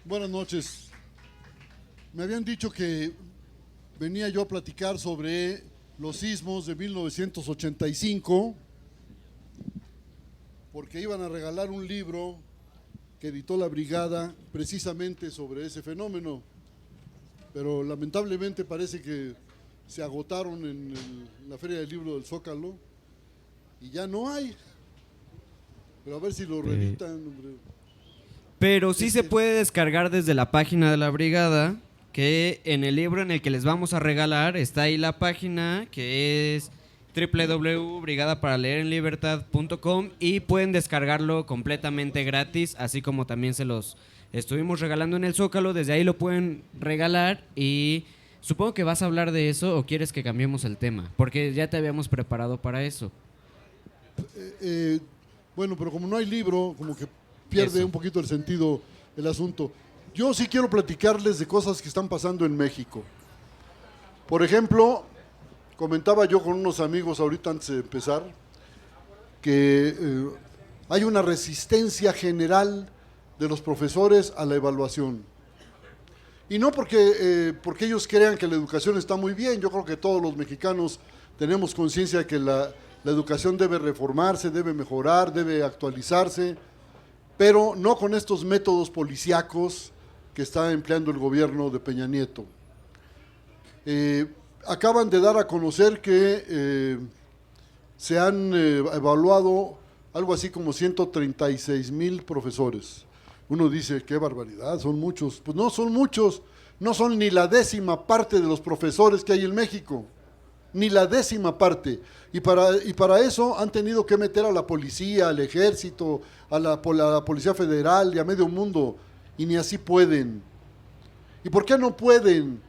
Buenas noches. Me habían dicho que venía yo a platicar sobre los sismos de 1985, porque iban a regalar un libro que editó la Brigada precisamente sobre ese fenómeno, pero lamentablemente parece que se agotaron en la Feria del Libro del Zócalo y ya no hay. Pero a ver si lo reeditan, hombre. Pero sí se puede descargar desde la página de la brigada, que en el libro en el que les vamos a regalar está ahí la página, que es www.brigadaparaleerenlibertad.com, y pueden descargarlo completamente gratis, así como también se los estuvimos regalando en el Zócalo. Desde ahí lo pueden regalar. Y supongo que vas a hablar de eso, o quieres que cambiemos el tema, porque ya te habíamos preparado para eso. Bueno, pero como no hay libro, como que pierde Eso. un poquito el sentido el asunto. Yo sí quiero platicarles de cosas que están pasando en México. Por ejemplo, comentaba yo con unos amigos ahorita antes de empezar que hay una resistencia general de los profesores a la evaluación. Y no porque ellos crean que la educación está muy bien. Yo creo que todos los mexicanos tenemos conciencia de que la educación debe reformarse, debe mejorar, debe actualizarse, pero no con estos métodos policíacos que está empleando el gobierno de Peña Nieto. Acaban de dar a conocer que se han evaluado algo así como 136,000 profesores. Uno dice, qué barbaridad, son muchos. Pues no son muchos, no son ni la 10ª parte de los profesores que hay en México, ni la 10ª parte. Y para eso han tenido que meter a la policía, al ejército, a la Policía Federal y a medio mundo, y ni así pueden. ¿Y por qué no pueden?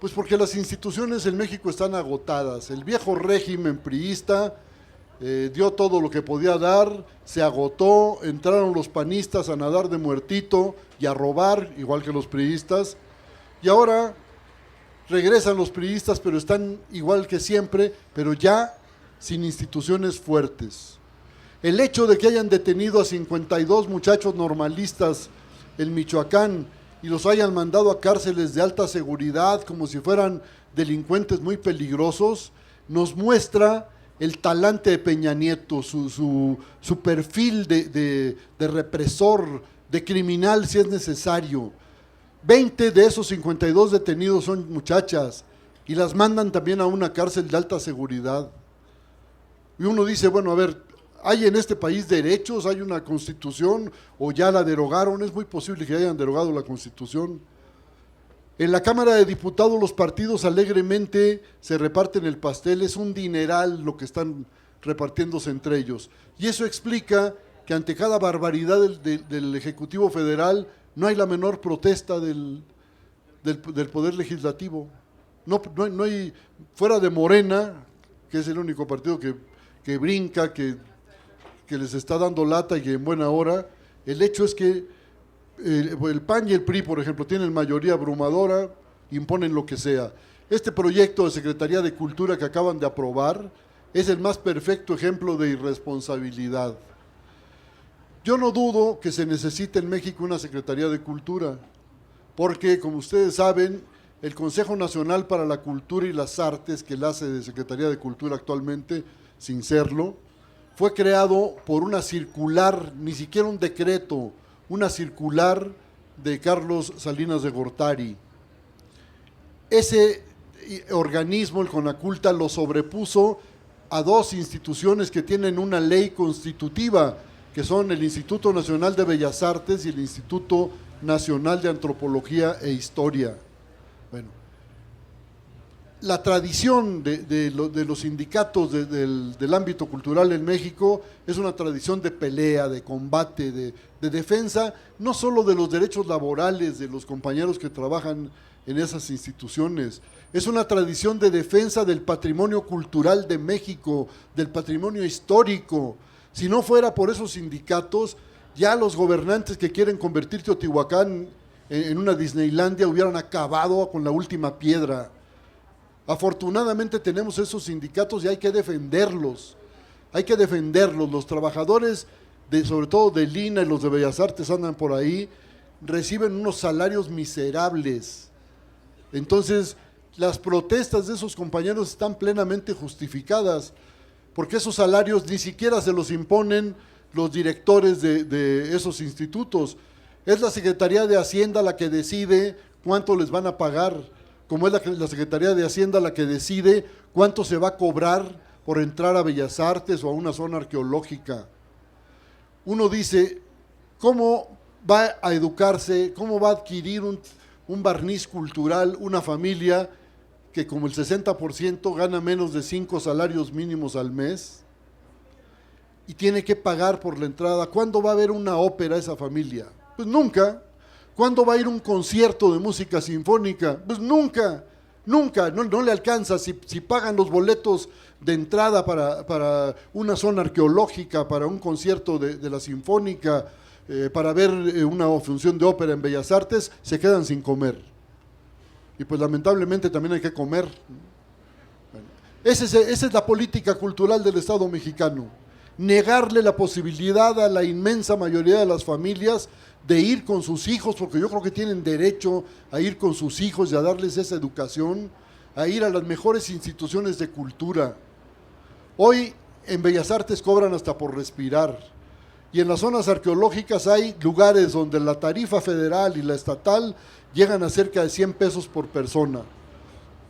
Pues porque las instituciones en México están agotadas. El viejo régimen priista dio todo lo que podía dar, se agotó, entraron los panistas a nadar de muertito y a robar, igual que los priistas, y ahora regresan los priistas, pero están igual que siempre, pero ya sin instituciones fuertes. El hecho de que hayan detenido a 52 muchachos normalistas en Michoacán y los hayan mandado a cárceles de alta seguridad como si fueran delincuentes muy peligrosos, nos muestra el talante de Peña Nieto, su perfil de represor, de criminal si es necesario. 20 de esos 52 detenidos son muchachas y las mandan también a una cárcel de alta seguridad. Y uno dice, bueno, a ver, ¿hay en este país derechos? ¿Hay una constitución? ¿O ya la derogaron? Es muy posible que hayan derogado la constitución. En la Cámara de Diputados los partidos alegremente se reparten el pastel, es un dineral lo que están repartiéndose entre ellos. Y eso explica que ante cada barbaridad del Ejecutivo Federal no hay la menor protesta del Poder Legislativo. No hay, fuera de Morena, que es el único partido que brinca, que les está dando lata y que en buena hora, el hecho es que el PAN y el PRI, por ejemplo, tienen mayoría abrumadora, imponen lo que sea. Este proyecto de Secretaría de Cultura que acaban de aprobar es el más perfecto ejemplo de irresponsabilidad. Yo no dudo que se necesite en México una Secretaría de Cultura, porque, como ustedes saben, el Consejo Nacional para la Cultura y las Artes, que la hace de Secretaría de Cultura actualmente, sin serlo, fue creado por una circular, ni siquiera un decreto, una circular de Carlos Salinas de Gortari. Ese organismo, el CONACULTA, lo sobrepuso a dos instituciones que tienen una ley constitutiva, que son el Instituto Nacional de Bellas Artes y el Instituto Nacional de Antropología e Historia. Bueno, la tradición de los sindicatos del ámbito cultural en México es una tradición de pelea, de combate, de defensa, no solo de los derechos laborales de los compañeros que trabajan en esas instituciones, es una tradición de defensa del patrimonio cultural de México, del patrimonio histórico. Si no fuera por esos sindicatos, ya los gobernantes que quieren convertir Teotihuacán en una Disneylandia hubieran acabado con la última piedra. Afortunadamente tenemos esos sindicatos y hay que defenderlos. Los trabajadores, sobre todo del INA y los de Bellas Artes andan por ahí, reciben unos salarios miserables. Entonces, las protestas de esos compañeros están plenamente justificadas, porque esos salarios ni siquiera se los imponen los directores de esos institutos. Es la Secretaría de Hacienda la que decide cuánto les van a pagar, como es la Secretaría de Hacienda la que decide cuánto se va a cobrar por entrar a Bellas Artes o a una zona arqueológica. Uno dice, ¿cómo va a educarse, cómo va a adquirir un barniz cultural una familia que como el 60% gana menos de 5 salarios mínimos al mes y tiene que pagar por la entrada? ¿Cuándo va a haber una ópera esa familia? Pues nunca. ¿Cuándo va a ir un concierto de música sinfónica? Pues nunca, nunca, no le alcanza. Si pagan los boletos de entrada para una zona arqueológica, para un concierto de la Sinfónica, para ver una función de ópera en Bellas Artes, se quedan sin comer. Y pues lamentablemente también hay que comer. Bueno, esa es la política cultural del Estado mexicano. Negarle la posibilidad a la inmensa mayoría de las familias de ir con sus hijos, porque yo creo que tienen derecho a ir con sus hijos y a darles esa educación, a ir a las mejores instituciones de cultura. Hoy en Bellas Artes cobran hasta por respirar, y en las zonas arqueológicas hay lugares donde la tarifa federal y la estatal llegan a cerca de 100 pesos por persona.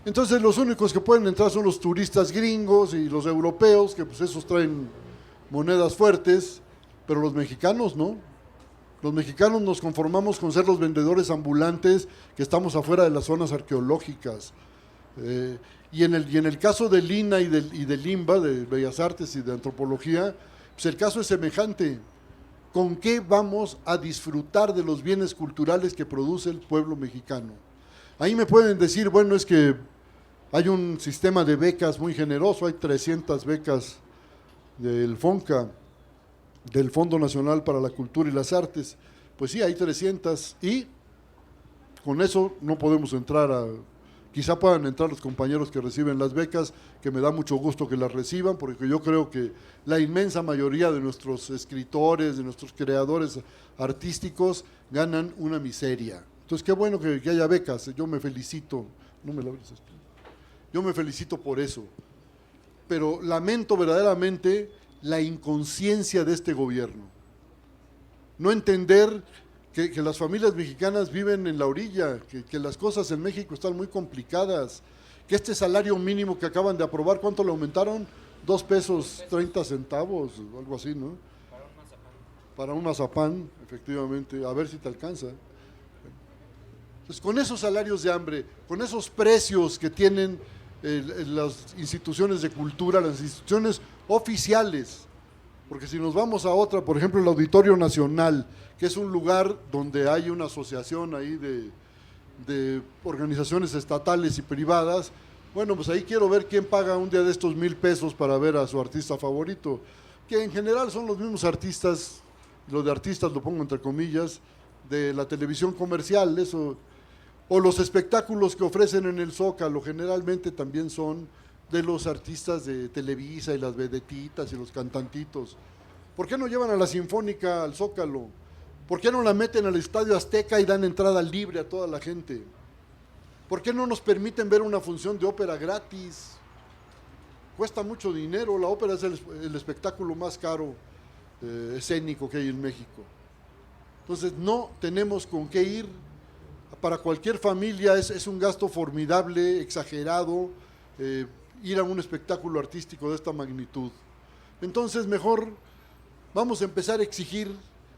Entonces los únicos que pueden entrar son los turistas gringos y los europeos, que pues esos traen monedas fuertes, pero los mexicanos no. Los mexicanos nos conformamos con ser los vendedores ambulantes que estamos afuera de las zonas arqueológicas. Y en el caso del INA y del IMBA, de Bellas Artes y de Antropología, pues el caso es semejante. ¿Con qué vamos a disfrutar de los bienes culturales que produce el pueblo mexicano? Ahí me pueden decir, bueno, es que hay un sistema de becas muy generoso, hay 300 becas del FONCA, del Fondo Nacional para la Cultura y las Artes. Pues sí, hay 300 y con eso no podemos entrar quizá puedan entrar los compañeros que reciben las becas, que me da mucho gusto que las reciban, porque yo creo que la inmensa mayoría de nuestros escritores, de nuestros creadores artísticos, ganan una miseria. Entonces, qué bueno que haya becas, yo me felicito, no me la abres esto. Yo me felicito por eso, pero lamento verdaderamente la inconsciencia de este gobierno. No entender que las familias mexicanas viven en la orilla, que las cosas en México están muy complicadas, que este salario mínimo que acaban de aprobar, ¿cuánto le aumentaron? 2 pesos 30 centavos, algo así, ¿no? Para un mazapán, efectivamente, a ver si te alcanza. Pues con esos salarios de hambre, con esos precios que tienen las instituciones de cultura, las instituciones oficiales, porque si nos vamos a otra, por ejemplo el Auditorio Nacional, que es un lugar donde hay una asociación ahí de organizaciones estatales y privadas, bueno, pues ahí quiero ver quién paga un día de estos 1,000 pesos para ver a su artista favorito, que en general son los mismos artistas, lo de artistas lo pongo entre comillas, de la televisión comercial, eso, o los espectáculos que ofrecen en el Zócalo, generalmente también son de los artistas de Televisa y las vedetitas y los cantantitos. ¿Por qué no llevan a la Sinfónica al Zócalo? ¿Por qué no la meten al Estadio Azteca y dan entrada libre a toda la gente? ¿Por qué no nos permiten ver una función de ópera gratis? Cuesta mucho dinero, la ópera es el espectáculo más caro escénico que hay en México. Entonces no tenemos con qué ir. Para cualquier familia es un gasto formidable, exagerado, ir a un espectáculo artístico de esta magnitud. Entonces mejor vamos a empezar a exigir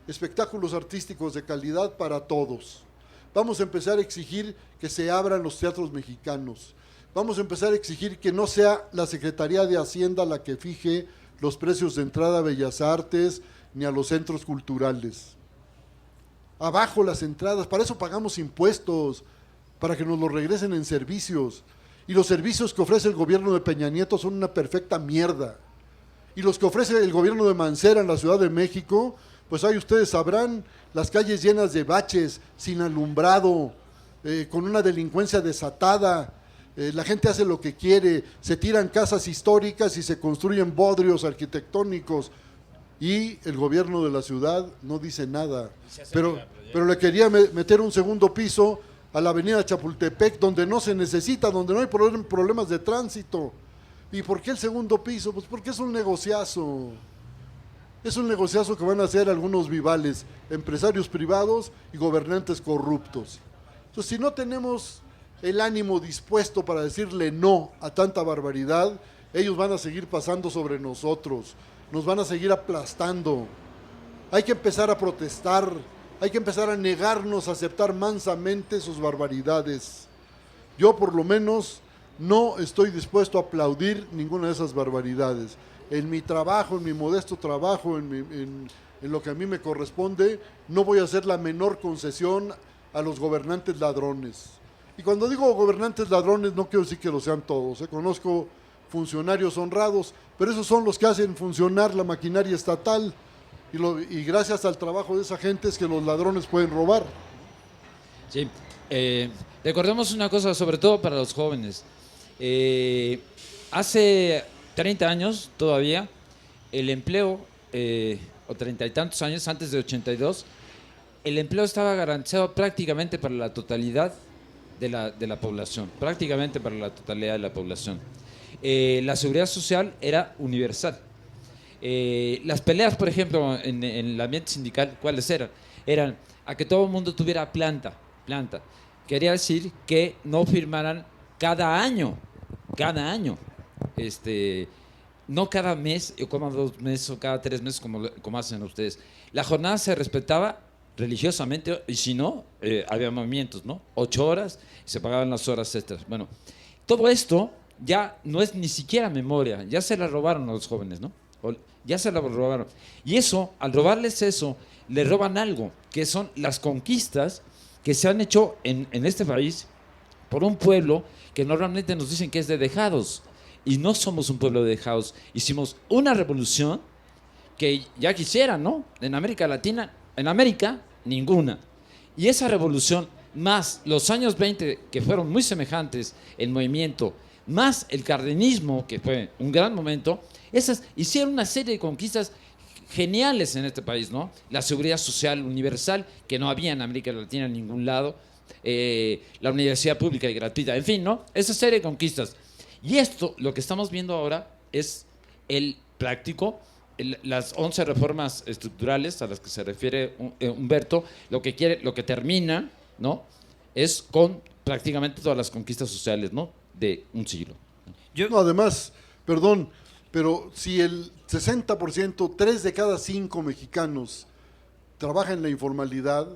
espectáculos artísticos de calidad para todos. Vamos a empezar a exigir que se abran los teatros mexicanos. Vamos a empezar a exigir que no sea la Secretaría de Hacienda la que fije los precios de entrada a Bellas Artes ni a los centros culturales. Abajo las entradas, para eso pagamos impuestos, para que nos lo regresen en servicios. Y los servicios que ofrece el gobierno de Peña Nieto son una perfecta mierda. Y los que ofrece el gobierno de Mancera en la Ciudad de México, pues ahí ustedes sabrán, las calles llenas de baches, sin alumbrado, con una delincuencia desatada, la gente hace lo que quiere, se tiran casas históricas y se construyen bodrios arquitectónicos. y el gobierno de la ciudad no dice nada. Pero le quería meter un segundo piso a la avenida Chapultepec, donde no se necesita, donde no hay problemas de tránsito. ¿Y por qué el segundo piso? Pues porque es un negociazo. Es un negociazo que van a hacer algunos vivales, empresarios privados y gobernantes corruptos. Entonces, si no tenemos el ánimo dispuesto para decirle no a tanta barbaridad, ellos van a seguir pasando sobre nosotros, nos van a seguir aplastando. Hay que empezar a protestar, hay que empezar a negarnos a aceptar mansamente sus barbaridades. Yo, por lo menos, no estoy dispuesto a aplaudir ninguna de esas barbaridades. En mi trabajo, en mi modesto trabajo, en lo que a mí me corresponde, no voy a hacer la menor concesión a los gobernantes ladrones. Y cuando digo gobernantes ladrones, no quiero decir que lo sean todos. Conozco funcionarios honrados, pero esos son los que hacen funcionar la maquinaria estatal. Y gracias al trabajo de esa gente es que los ladrones pueden robar. Sí, recordemos una cosa, sobre todo para los jóvenes. Hace 30 años todavía, el empleo, o 30 y tantos años, antes de 82, el empleo estaba garantizado prácticamente para la totalidad de la población, prácticamente para la totalidad de la población. La seguridad social era universal. Las peleas, por ejemplo, en el ambiente sindical, ¿cuáles eran? Eran a que todo el mundo tuviera planta. Quería decir que no firmaran cada año, no cada mes, o cada 2 meses, o cada 3 meses, como hacen ustedes. La jornada se respetaba religiosamente, y si no, había movimientos, ¿no? 8 horas, y se pagaban las horas extras. Bueno, todo esto ya no es ni siquiera memoria, ya se la robaron a los jóvenes, ¿no? Ya se la robaron. Y eso, al robarles eso, le roban algo, que son las conquistas que se han hecho en este país por un pueblo que normalmente nos dicen que es de dejados. Y no somos un pueblo de dejados. Hicimos una revolución que ya quisieran, ¿no? En América Latina, en América, ninguna. Y esa revolución, más los años 20, que fueron muy semejantes en movimiento, más el cardenismo, que fue un gran momento, esas hicieron una serie de conquistas geniales en este país, ¿no? La seguridad social universal, que no había en América Latina en ningún lado, la universidad pública y gratuita, en fin, ¿no? Esa serie de conquistas. Y esto, lo que estamos viendo ahora, es el práctico, las 11 reformas estructurales a las que se refiere Humberto, lo que termina, ¿no? Es con prácticamente todas las conquistas sociales, ¿no? De un siglo. No, además, perdón, pero si el 60%, 3 de cada 5 mexicanos trabaja en la informalidad,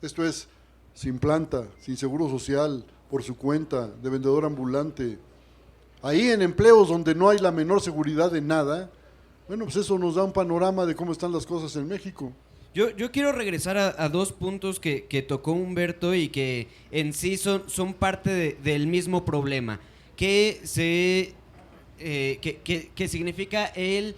esto es, sin planta, sin seguro social, por su cuenta, de vendedor ambulante, ahí en empleos donde no hay la menor seguridad de nada, bueno, pues eso nos da un panorama de cómo están las cosas en México. Yo quiero regresar a 2 puntos que tocó Humberto y que en sí son parte del mismo problema, que significa el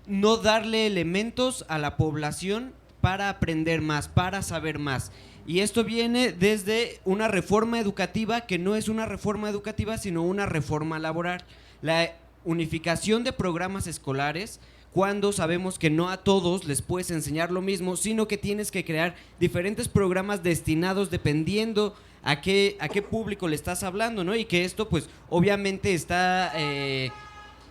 no darle elementos a la población para aprender más, para saber más. Y esto viene desde una reforma educativa que no es una reforma educativa, sino una reforma laboral. La unificación de programas escolares, cuando sabemos que no a todos les puedes enseñar lo mismo, sino que tienes que crear diferentes programas destinados dependiendo a qué público le estás hablando, ¿no? Y que esto, pues, obviamente está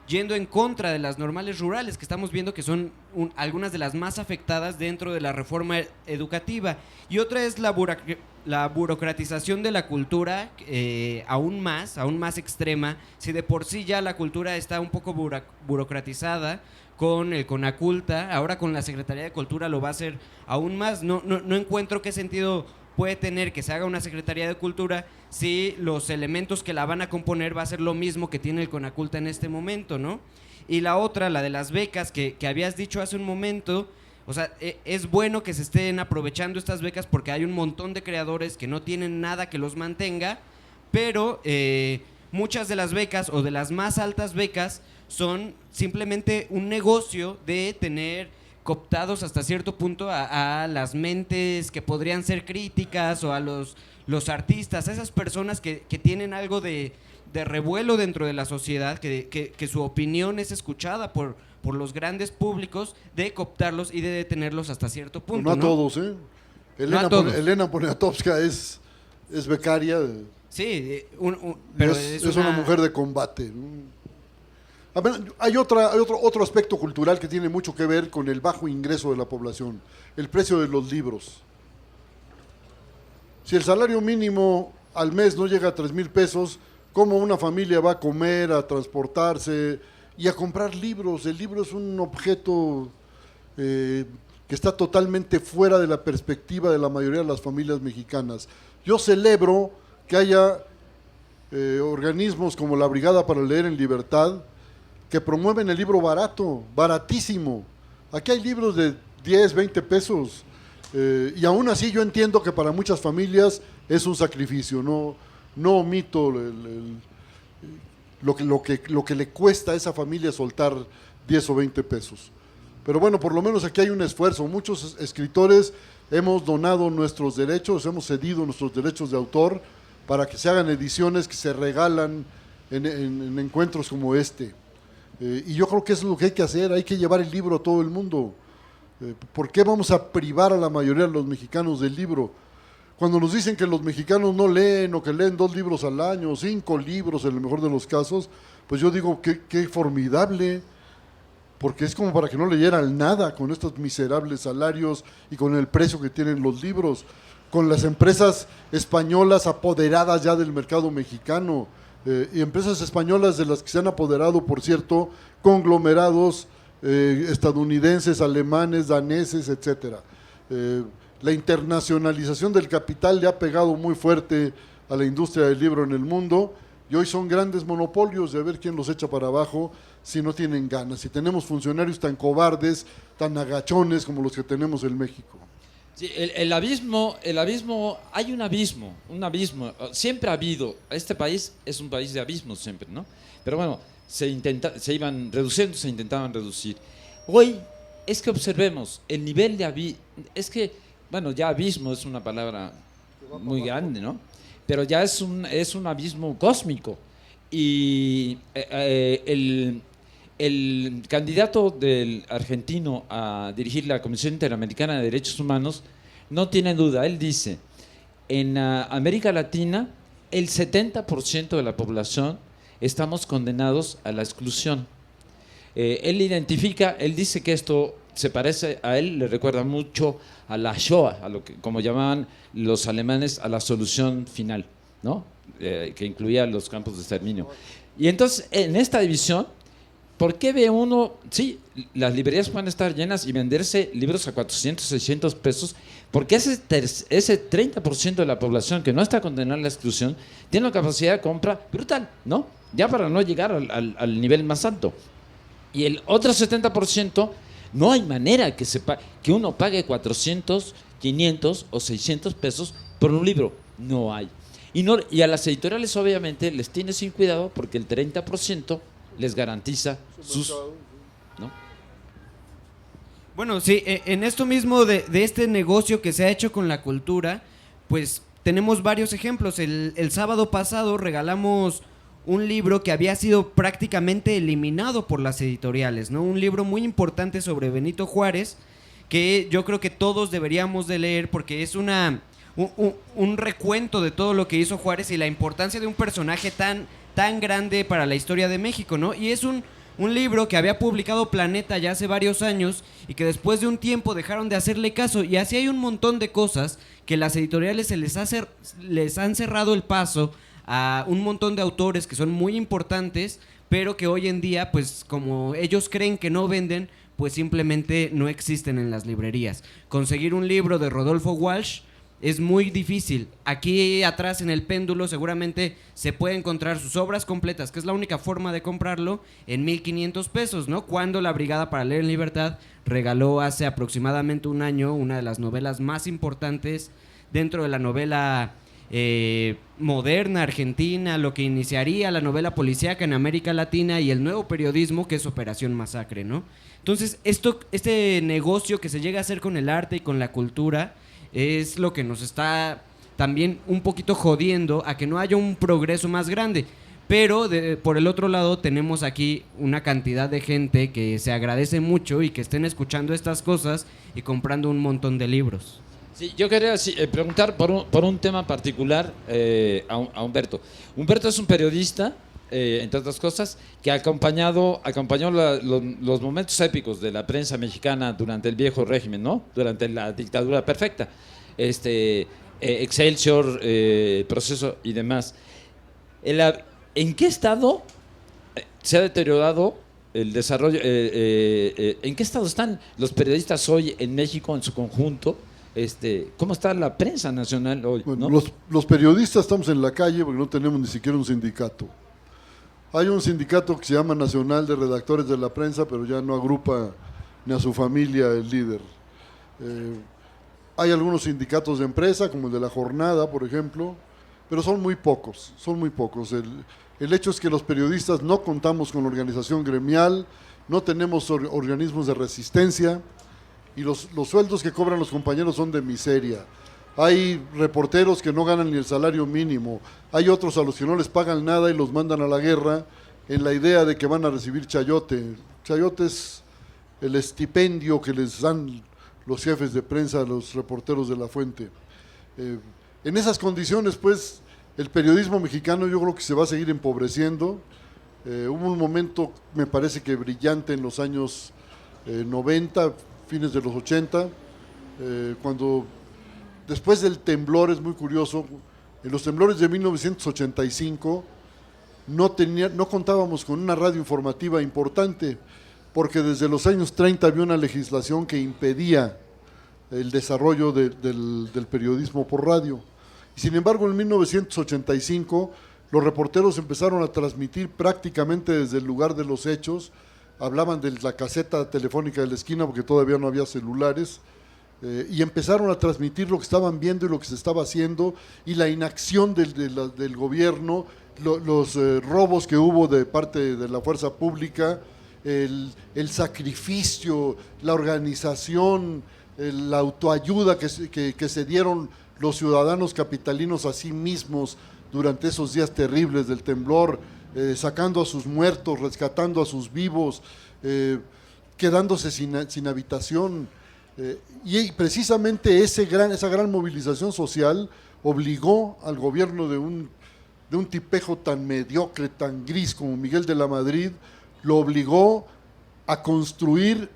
yendo en contra de las normales rurales, que estamos viendo que son algunas de las más afectadas dentro de la reforma educativa. Y otra es la burocratización de la cultura, aún más extrema. Si de por sí ya la cultura está un poco burocratizada con el Conaculta, ahora con la Secretaría de Cultura lo va a hacer aún más. No encuentro qué sentido puede tener que se haga una Secretaría de Cultura si los elementos que la van a componer va a ser lo mismo que tiene el Conaculta en este momento, ¿no? Y la otra, la de las becas que habías dicho hace un momento, o sea, es bueno que se estén aprovechando estas becas porque hay un montón de creadores que no tienen nada que los mantenga, pero muchas de las becas o de las más altas becas son simplemente un negocio de tener cooptados hasta cierto punto a las mentes que podrían ser críticas o a los artistas, a esas personas que tienen algo de revuelo dentro de la sociedad, que su opinión es escuchada por por los grandes públicos de cooptarlos y de detenerlos hasta cierto punto. No a ¿no? todos, ¿eh? No a todos. Elena Poniatowska es becaria. Sí, Y pero es una mujer de combate, ¿no? A ver, hay otro aspecto cultural que tiene mucho que ver con el bajo ingreso de la población, el precio de los libros. Si el salario mínimo al mes no llega a 3,000 pesos, ¿cómo una familia va a comer, a transportarse y a comprar libros? El libro es un objeto que está totalmente fuera de la perspectiva de la mayoría de las familias mexicanas. Yo celebro que haya organismos como la Brigada para Leer en Libertad, que promueven el libro barato, baratísimo. Aquí hay libros de 10, 20 pesos. Y aún así yo entiendo que para muchas familias es un sacrificio. No omito lo que le cuesta a esa familia soltar 10 o 20 pesos. Pero bueno, por lo menos aquí hay un esfuerzo. Muchos escritores hemos donado nuestros derechos, hemos cedido nuestros derechos de autor para que se hagan ediciones que se regalan en encuentros como este. Y yo creo que eso es lo que hay que hacer, hay que llevar el libro a todo el mundo. ¿Por qué vamos a privar a la mayoría de los mexicanos del libro? Cuando nos dicen que los mexicanos no leen o que leen 2 libros al año, 5 libros en el mejor de los casos, pues yo digo qué formidable, porque es como para que no leyeran nada con estos miserables salarios y con el precio que tienen los libros, con las empresas españolas apoderadas ya del mercado mexicano. Y empresas españolas de las que se han apoderado, por cierto, conglomerados estadounidenses, alemanes, daneses, etcétera. La internacionalización del capital le ha pegado muy fuerte a la industria del libro en el mundo y hoy son grandes monopolios de ver quién los echa para abajo si no tienen ganas. Si tenemos funcionarios tan cobardes, tan agachones como los que tenemos en México. Sí, el abismo, hay un abismo, siempre ha habido. Este país es un país de abismos siempre, ¿no? Pero bueno, se iban reduciendo, se intentaban reducir. Hoy es que observemos el nivel de abismo, bueno, ya abismo es una palabra muy grande, ¿no? Pero ya es un abismo cósmico. Y el candidato del argentino a dirigir la Comisión Interamericana de Derechos Humanos no tiene duda. Él dice, en América Latina el 70% de la población estamos condenados a la exclusión. Él dice que esto se parece a él, le recuerda mucho a la Shoah, a lo que, como llamaban los alemanes, a la solución final, ¿no? Que incluía los campos de exterminio. Y entonces, en esta división, ¿por qué ve uno? Sí, las librerías pueden estar llenas y venderse libros a 400, 600 pesos, porque ese 30% de la población que no está condenada a la exclusión tiene una capacidad de compra brutal, ¿no? Ya para no llegar al nivel más alto. Y el otro 70%, no hay manera que uno pague 400, 500 o 600 pesos por un libro. No hay. Y a las editoriales obviamente les tiene sin cuidado porque el 30% les garantiza sus... ¿no? Bueno, sí, en esto mismo de este negocio que se ha hecho con la cultura, pues tenemos varios ejemplos. El sábado pasado regalamos un libro que había sido prácticamente eliminado por las editoriales, ¿no? Un libro muy importante sobre Benito Juárez, que yo creo que todos deberíamos de leer porque es un recuento de todo lo que hizo Juárez y la importancia de un personaje tan grande para la historia de México, ¿no? Y es un libro que había publicado Planeta ya hace varios años y que después de un tiempo dejaron de hacerle caso, y así hay un montón de cosas que las editoriales les han cerrado el paso a un montón de autores que son muy importantes, pero que hoy en día, pues como ellos creen que no venden, pues simplemente no existen en las librerías. Conseguir un libro de Rodolfo Walsh es muy difícil. Aquí atrás en el péndulo seguramente se puede encontrar sus obras completas, que es la única forma de comprarlo, en 1,500 pesos, ¿no? Cuando la Brigada para Leer en Libertad regaló hace aproximadamente un año una de las novelas más importantes dentro de la novela moderna argentina, lo que iniciaría la novela policíaca en América Latina y el nuevo periodismo, que es Operación Masacre, ¿no? Entonces, este negocio que se llega a hacer con el arte y con la cultura es lo que nos está también un poquito jodiendo a que no haya un progreso más grande. Pero por el otro lado tenemos aquí una cantidad de gente que se agradece mucho y que estén escuchando estas cosas y comprando un montón de libros. Sí, yo quería preguntar por un tema particular a Humberto. Humberto es un periodista, entre otras cosas, que acompañó los momentos épicos de la prensa mexicana durante el viejo régimen, ¿no? Durante la dictadura perfecta. Excelsior, Proceso y demás. ¿En qué estado se ha deteriorado el desarrollo? ¿En qué estado están los periodistas hoy en México en su conjunto? ¿Cómo está la prensa nacional hoy? Bueno, ¿no? los periodistas estamos en la calle porque no tenemos ni siquiera un sindicato. Hay un sindicato que se llama Nacional de Redactores de la Prensa, pero ya no agrupa ni a su familia el líder. Hay algunos sindicatos de empresa, como el de La Jornada, por ejemplo, pero son muy pocos, son muy pocos. El hecho es que los periodistas no contamos con organización gremial, no tenemos organismos de resistencia, y los sueldos que cobran los compañeros son de miseria. Hay reporteros que no ganan ni el salario mínimo, hay otros a los que no les pagan nada y los mandan a la guerra en la idea de que van a recibir chayote. Chayote es el estipendio que les dan los jefes de prensa a los reporteros de La Fuente. En esas condiciones, pues, el periodismo mexicano yo creo que se va a seguir empobreciendo. Hubo un momento, me parece que brillante en los años 90, fines de los 80, cuando después del temblor, es muy curioso, en los temblores de 1985 no contábamos con una radio informativa importante, porque desde los años 30 había una legislación que impedía el desarrollo del periodismo por radio. Y sin embargo, en 1985 los reporteros empezaron a transmitir prácticamente desde el lugar de los hechos. Hablaban de la caseta telefónica de la esquina porque todavía no había celulares, y empezaron a transmitir lo que estaban viendo y lo que se estaba haciendo y la inacción del gobierno, los robos que hubo de parte de la fuerza pública, el sacrificio, la organización, la autoayuda que se dieron los ciudadanos capitalinos a sí mismos durante esos días terribles del temblor, sacando a sus muertos, rescatando a sus vivos, quedándose sin habitación. Y precisamente esa gran movilización social obligó al gobierno de un tipejo tan mediocre, tan gris como Miguel de la Madrid, lo obligó a construir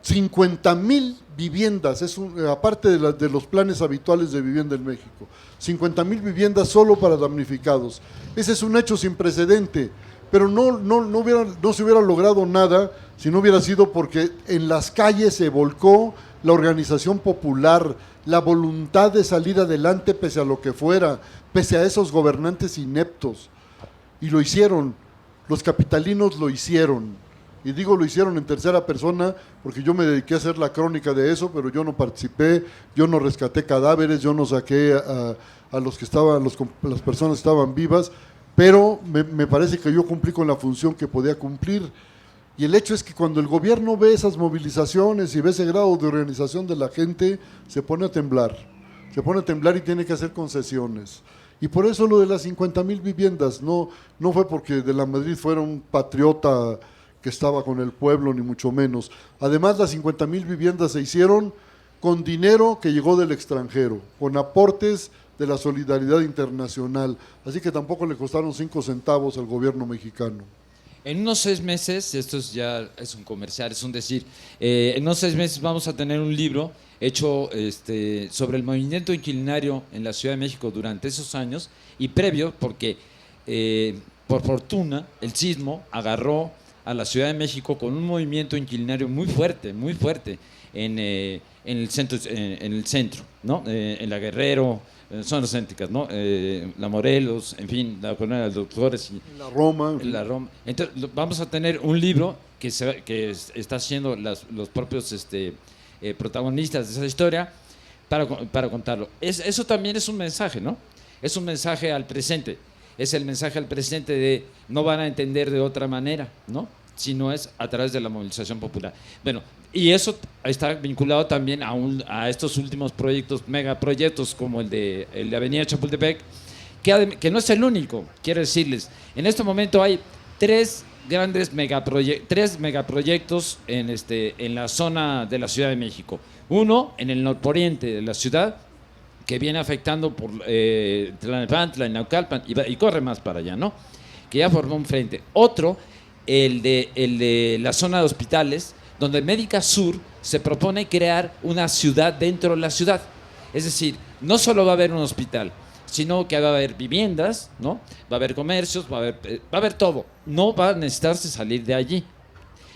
50,000 viviendas, aparte de los planes habituales de vivienda en México, 50,000 viviendas solo para damnificados. Ese es un hecho sin precedente, pero no se hubiera logrado nada si no hubiera sido porque en las calles se volcó la organización popular, la voluntad de salir adelante pese a lo que fuera, pese a esos gobernantes ineptos. Y lo hicieron, los capitalinos lo hicieron. Y digo lo hicieron en tercera persona porque yo me dediqué a hacer la crónica de eso, pero yo no participé, yo no rescaté cadáveres, yo no saqué a los que estaban, las personas que estaban vivas, pero me parece que yo cumplí con la función que podía cumplir. Y el hecho es que cuando el gobierno ve esas movilizaciones y ve ese grado de organización de la gente, se pone a temblar y tiene que hacer concesiones. Y por eso lo de las 50,000 viviendas, no fue porque de la Madrid fuera un patriota que estaba con el pueblo, ni mucho menos. Además, las 50,000 viviendas se hicieron con dinero que llegó del extranjero, con aportes de la solidaridad internacional, así que tampoco le costaron 5 centavos al gobierno mexicano. En unos 6 meses, esto ya es un comercial, es un decir, en unos 6 meses vamos a tener un libro hecho sobre el movimiento inquilinario en la Ciudad de México durante esos años y previo, porque por fortuna el sismo agarró a la Ciudad de México con un movimiento inquilinario muy fuerte en el centro, ¿no? En la Guerrero, zonas céntricas, ¿no? La Morelos, en fin, la Colonia de los Doctores. La Roma. La Roma. Entonces, vamos a tener un libro que está haciendo los propios protagonistas de esa historia para contarlo. Eso también es un mensaje, ¿no? Es un mensaje al presente. Es el mensaje al presente de no van a entender de otra manera, ¿no? Si no es a través de la movilización popular. Bueno, y eso está vinculado también a estos últimos proyectos, megaproyectos como el de Avenida Chapultepec, que no es el único, quiero decirles. En este momento hay tres megaproyectos en la zona de la Ciudad de México. Uno en el norponiente de la ciudad, que viene afectando por Tlalnepantla, Naucalpan, y corre más para allá, ¿no? Que ya formó un frente. Otro, el de la zona de hospitales, donde Médica Sur se propone crear una ciudad dentro de la ciudad. Es decir, no solo va a haber un hospital, sino que va a haber viviendas, ¿no? Va a haber comercios, va a haber todo. No va a necesitarse salir de allí.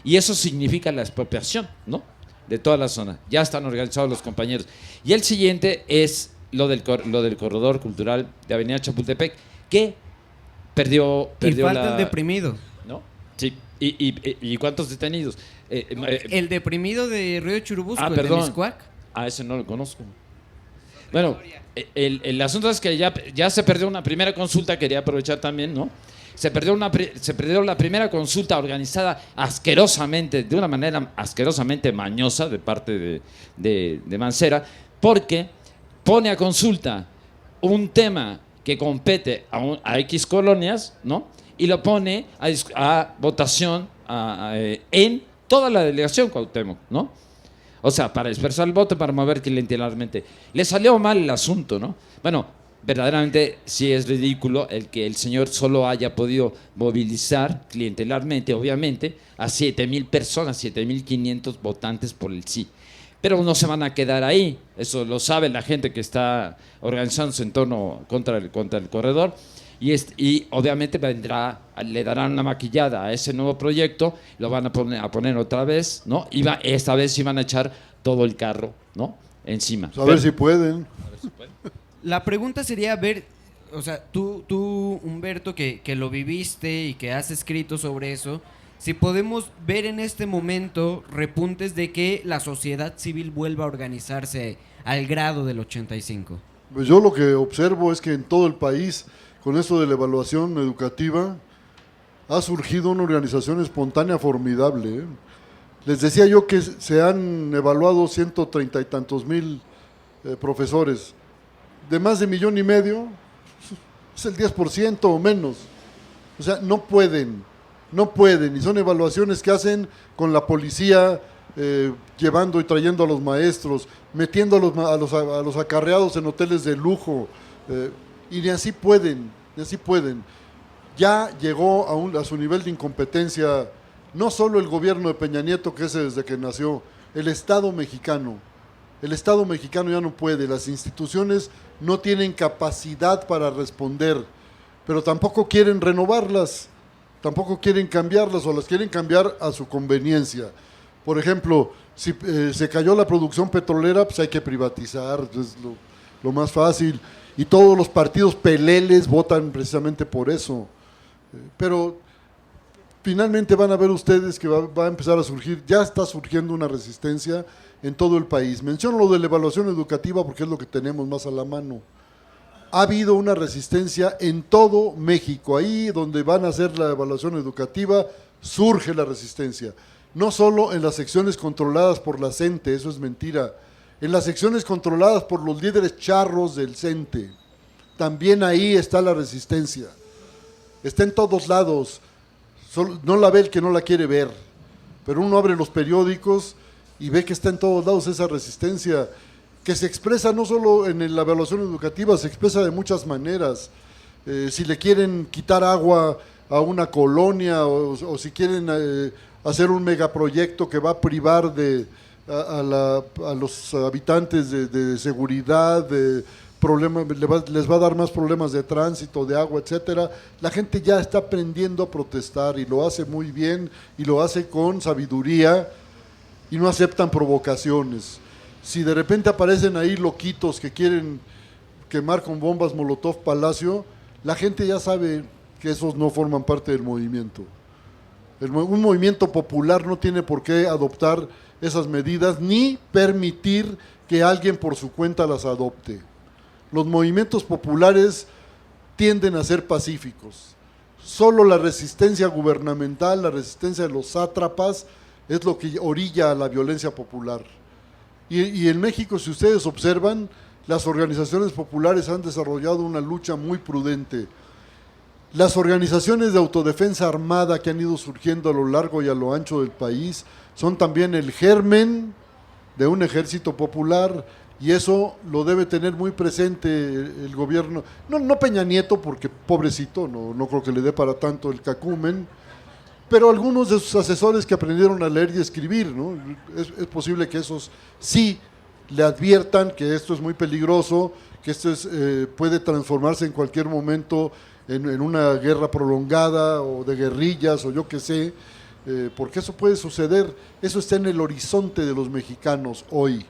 Y eso significa la expropiación, ¿no? De toda la zona. Ya están organizados los compañeros. Y el siguiente es lo del corredor cultural de Avenida Chapultepec, que perdió y falta la... el deprimido. ¿No? Sí. ¿Y cuántos detenidos? El deprimido de Río Churubusco, el perdón. de Mixcoac. Ese no lo conozco. Bueno, el asunto es que ya se perdió una primera consulta, quería aprovechar también, ¿no? Se perdió la primera consulta organizada asquerosamente, de una manera asquerosamente mañosa de parte de Mancera, porque pone a consulta un tema que compete a X colonias, ¿no? Y lo pone a votación en toda la delegación Cuauhtémoc, ¿no? O sea, para dispersar el voto, para mover clientelarmente. Le salió mal el asunto, ¿no? Bueno, verdaderamente sí es ridículo el que el señor solo haya podido movilizar clientelarmente, obviamente, a 7,000 personas, 7,500 votantes por el sí. Pero no se van a quedar ahí, eso lo sabe la gente que está organizándose en torno contra el corredor. Y obviamente le darán una maquillada a ese nuevo proyecto, lo van a poner otra vez, ¿no? Esta vez sí van a echar todo el carro, ¿no? Encima. A ver si pueden. La pregunta sería ver, o sea, tú Humberto, que lo viviste y que has escrito sobre eso, si podemos ver en este momento repuntes de que la sociedad civil vuelva a organizarse al grado del 85. Pues yo lo que observo es que en todo el país, con esto de la evaluación educativa, ha surgido una organización espontánea formidable, ¿eh? Les decía yo que se han evaluado 130 y tantos mil profesores. De más de 1,5 millones, es el 10% o menos. O sea, no pueden. Y son evaluaciones que hacen con la policía, llevando y trayendo a los maestros, metiendo a los acarreados en hoteles de lujo, y ni así pueden. Ya llegó a su nivel de incompetencia no solo el gobierno de Peña Nieto, que ese desde que nació, el Estado mexicano. El Estado mexicano ya no puede, las instituciones no tienen capacidad para responder, pero tampoco quieren renovarlas, tampoco quieren cambiarlas o las quieren cambiar a su conveniencia. Por ejemplo, si se cayó la producción petrolera, pues hay que privatizar, es lo más fácil, y todos los partidos peleles votan precisamente por eso. Pero finalmente van a ver ustedes que va a empezar a surgir, ya está surgiendo una resistencia en todo el país. Menciono lo de la evaluación educativa porque es lo que tenemos más a la mano. Ha habido una resistencia en todo México, ahí donde van a hacer la evaluación educativa surge la resistencia. No solo en las secciones controladas por la CENTE, eso es mentira, en las secciones controladas por los líderes charros del CENTE, también ahí está la resistencia. Está en todos lados, no la ve el que no la quiere ver, pero uno abre los periódicos y ve que está en todos lados esa resistencia, que se expresa no solo en la evaluación educativa, se expresa de muchas maneras. Si le quieren quitar agua a una colonia o si quieren hacer un megaproyecto que va a privar a los habitantes de seguridad, de problemas, les va a dar más problemas de tránsito, de agua, etcétera. La gente ya está aprendiendo a protestar y lo hace muy bien y lo hace con sabiduría y no aceptan provocaciones. Si de repente aparecen ahí loquitos que quieren quemar con bombas Molotov Palacio, la gente ya sabe que esos no forman parte del movimiento. Un movimiento popular no tiene por qué adoptar esas medidas ni permitir que alguien por su cuenta las adopte. Los movimientos populares tienden a ser pacíficos. Solo la resistencia gubernamental, la resistencia de los sátrapas, es lo que orilla a la violencia popular. Y en México, si ustedes observan, las organizaciones populares han desarrollado una lucha muy prudente. Las organizaciones de autodefensa armada que han ido surgiendo a lo largo y a lo ancho del país son también el germen de un ejército popular, y eso lo debe tener muy presente el gobierno. No Peña Nieto, porque pobrecito, no creo que le dé para tanto el cacumen, pero algunos de sus asesores que aprendieron a leer y escribir, ¿no? Es posible que esos sí le adviertan que esto es muy peligroso, que esto puede transformarse en cualquier momento en una guerra prolongada o de guerrillas o yo qué sé, porque eso puede suceder. Eso está en el horizonte de los mexicanos hoy.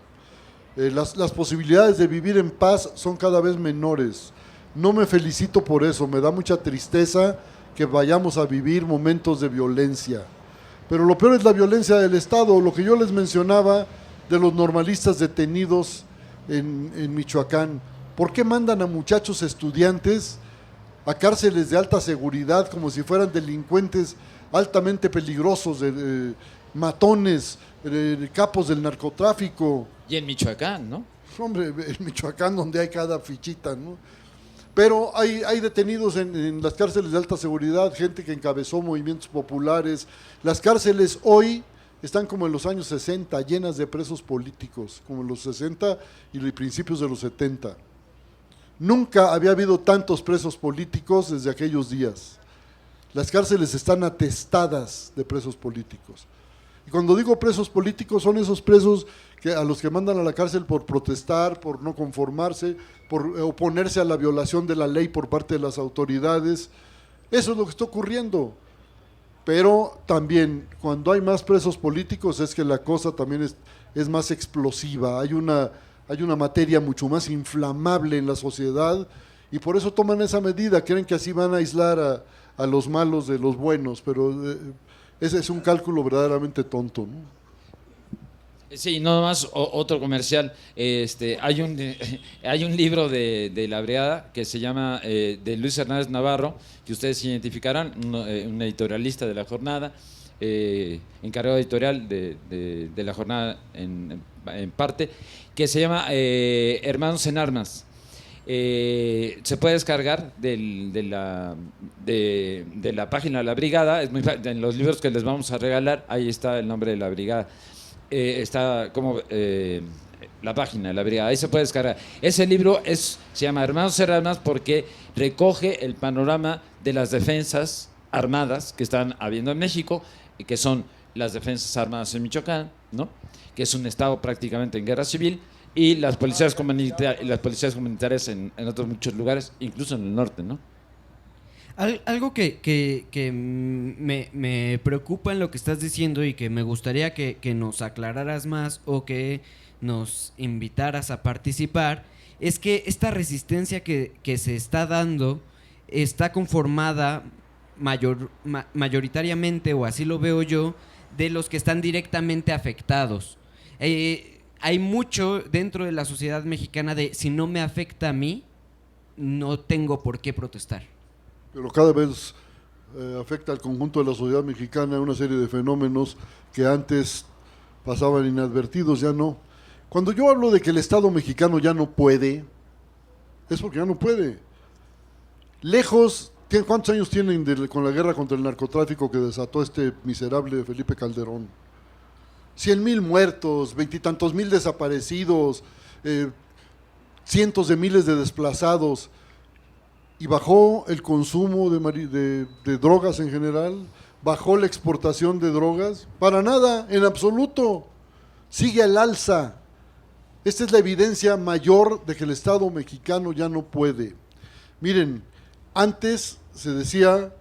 Las posibilidades de vivir en paz son cada vez menores. No me felicito por eso, me da mucha tristeza que vayamos a vivir momentos de violencia. Pero lo peor es la violencia del Estado, lo que yo les mencionaba de los normalistas detenidos en Michoacán. ¿Por qué mandan a muchachos estudiantes a cárceles de alta seguridad como si fueran delincuentes altamente peligrosos, matones, capos del narcotráfico? Y en Michoacán, ¿no? Hombre, en Michoacán donde hay cada fichita, ¿no? Pero hay detenidos en las cárceles de alta seguridad, gente que encabezó movimientos populares. Las cárceles hoy están como en los años 60, llenas de presos políticos, como en los 60 y principios de los 70. Nunca había habido tantos presos políticos desde aquellos días. Las cárceles están atestadas de presos políticos. Y cuando digo presos políticos, son esos presos a los que mandan a la cárcel por protestar, por no conformarse, por oponerse a la violación de la ley por parte de las autoridades. Eso es lo que está ocurriendo. Pero también, cuando hay más presos políticos, es que la cosa también es más explosiva. Hay una materia mucho más inflamable en la sociedad, y por eso toman esa medida. Creen que así van a aislar a los malos de los buenos, pero ese es un cálculo verdaderamente tonto, ¿no? Sí, no más otro comercial. Hay un libro de la Brigada que se llama de Luis Hernández Navarro, que ustedes identificarán, un editorialista de La Jornada, encargado editorial de La Jornada en parte, que se llama Hermanos en Armas. Se puede descargar de la página de la Brigada. Es muy fácil. En los libros que les vamos a regalar, ahí está el nombre de la Brigada. Está como la página de la Brigada, ahí se puede descargar. Ese libro se llama Hermanos en Armas porque recoge el panorama de las defensas armadas que están habiendo en México, y que son las defensas armadas en Michoacán, ¿no? Que es un estado prácticamente en guerra civil, y las policías comunitarias en otros muchos lugares, incluso en el norte, ¿no? Algo que me preocupa en lo que estás diciendo y que me gustaría que nos aclararas más o que nos invitaras a participar, es que esta resistencia que se está dando está conformada mayoritariamente, o así lo veo yo, de los que están directamente afectados. Hay mucho dentro de la sociedad mexicana de si no me afecta a mí, no tengo por qué protestar. Pero cada vez afecta al conjunto de la sociedad mexicana, una serie de fenómenos que antes pasaban inadvertidos, ya no. Cuando yo hablo de que el Estado mexicano ya no puede, es porque ya no puede. Lejos, ¿cuántos años tienen con la guerra contra el narcotráfico que desató este miserable Felipe Calderón? 100,000 muertos, 20 y tantos mil desaparecidos, cientos de miles de desplazados. Y bajó el consumo de drogas en general, bajó la exportación de drogas, para nada, en absoluto, sigue al alza. Esta es la evidencia mayor de que el Estado mexicano ya no puede. Miren, antes se decía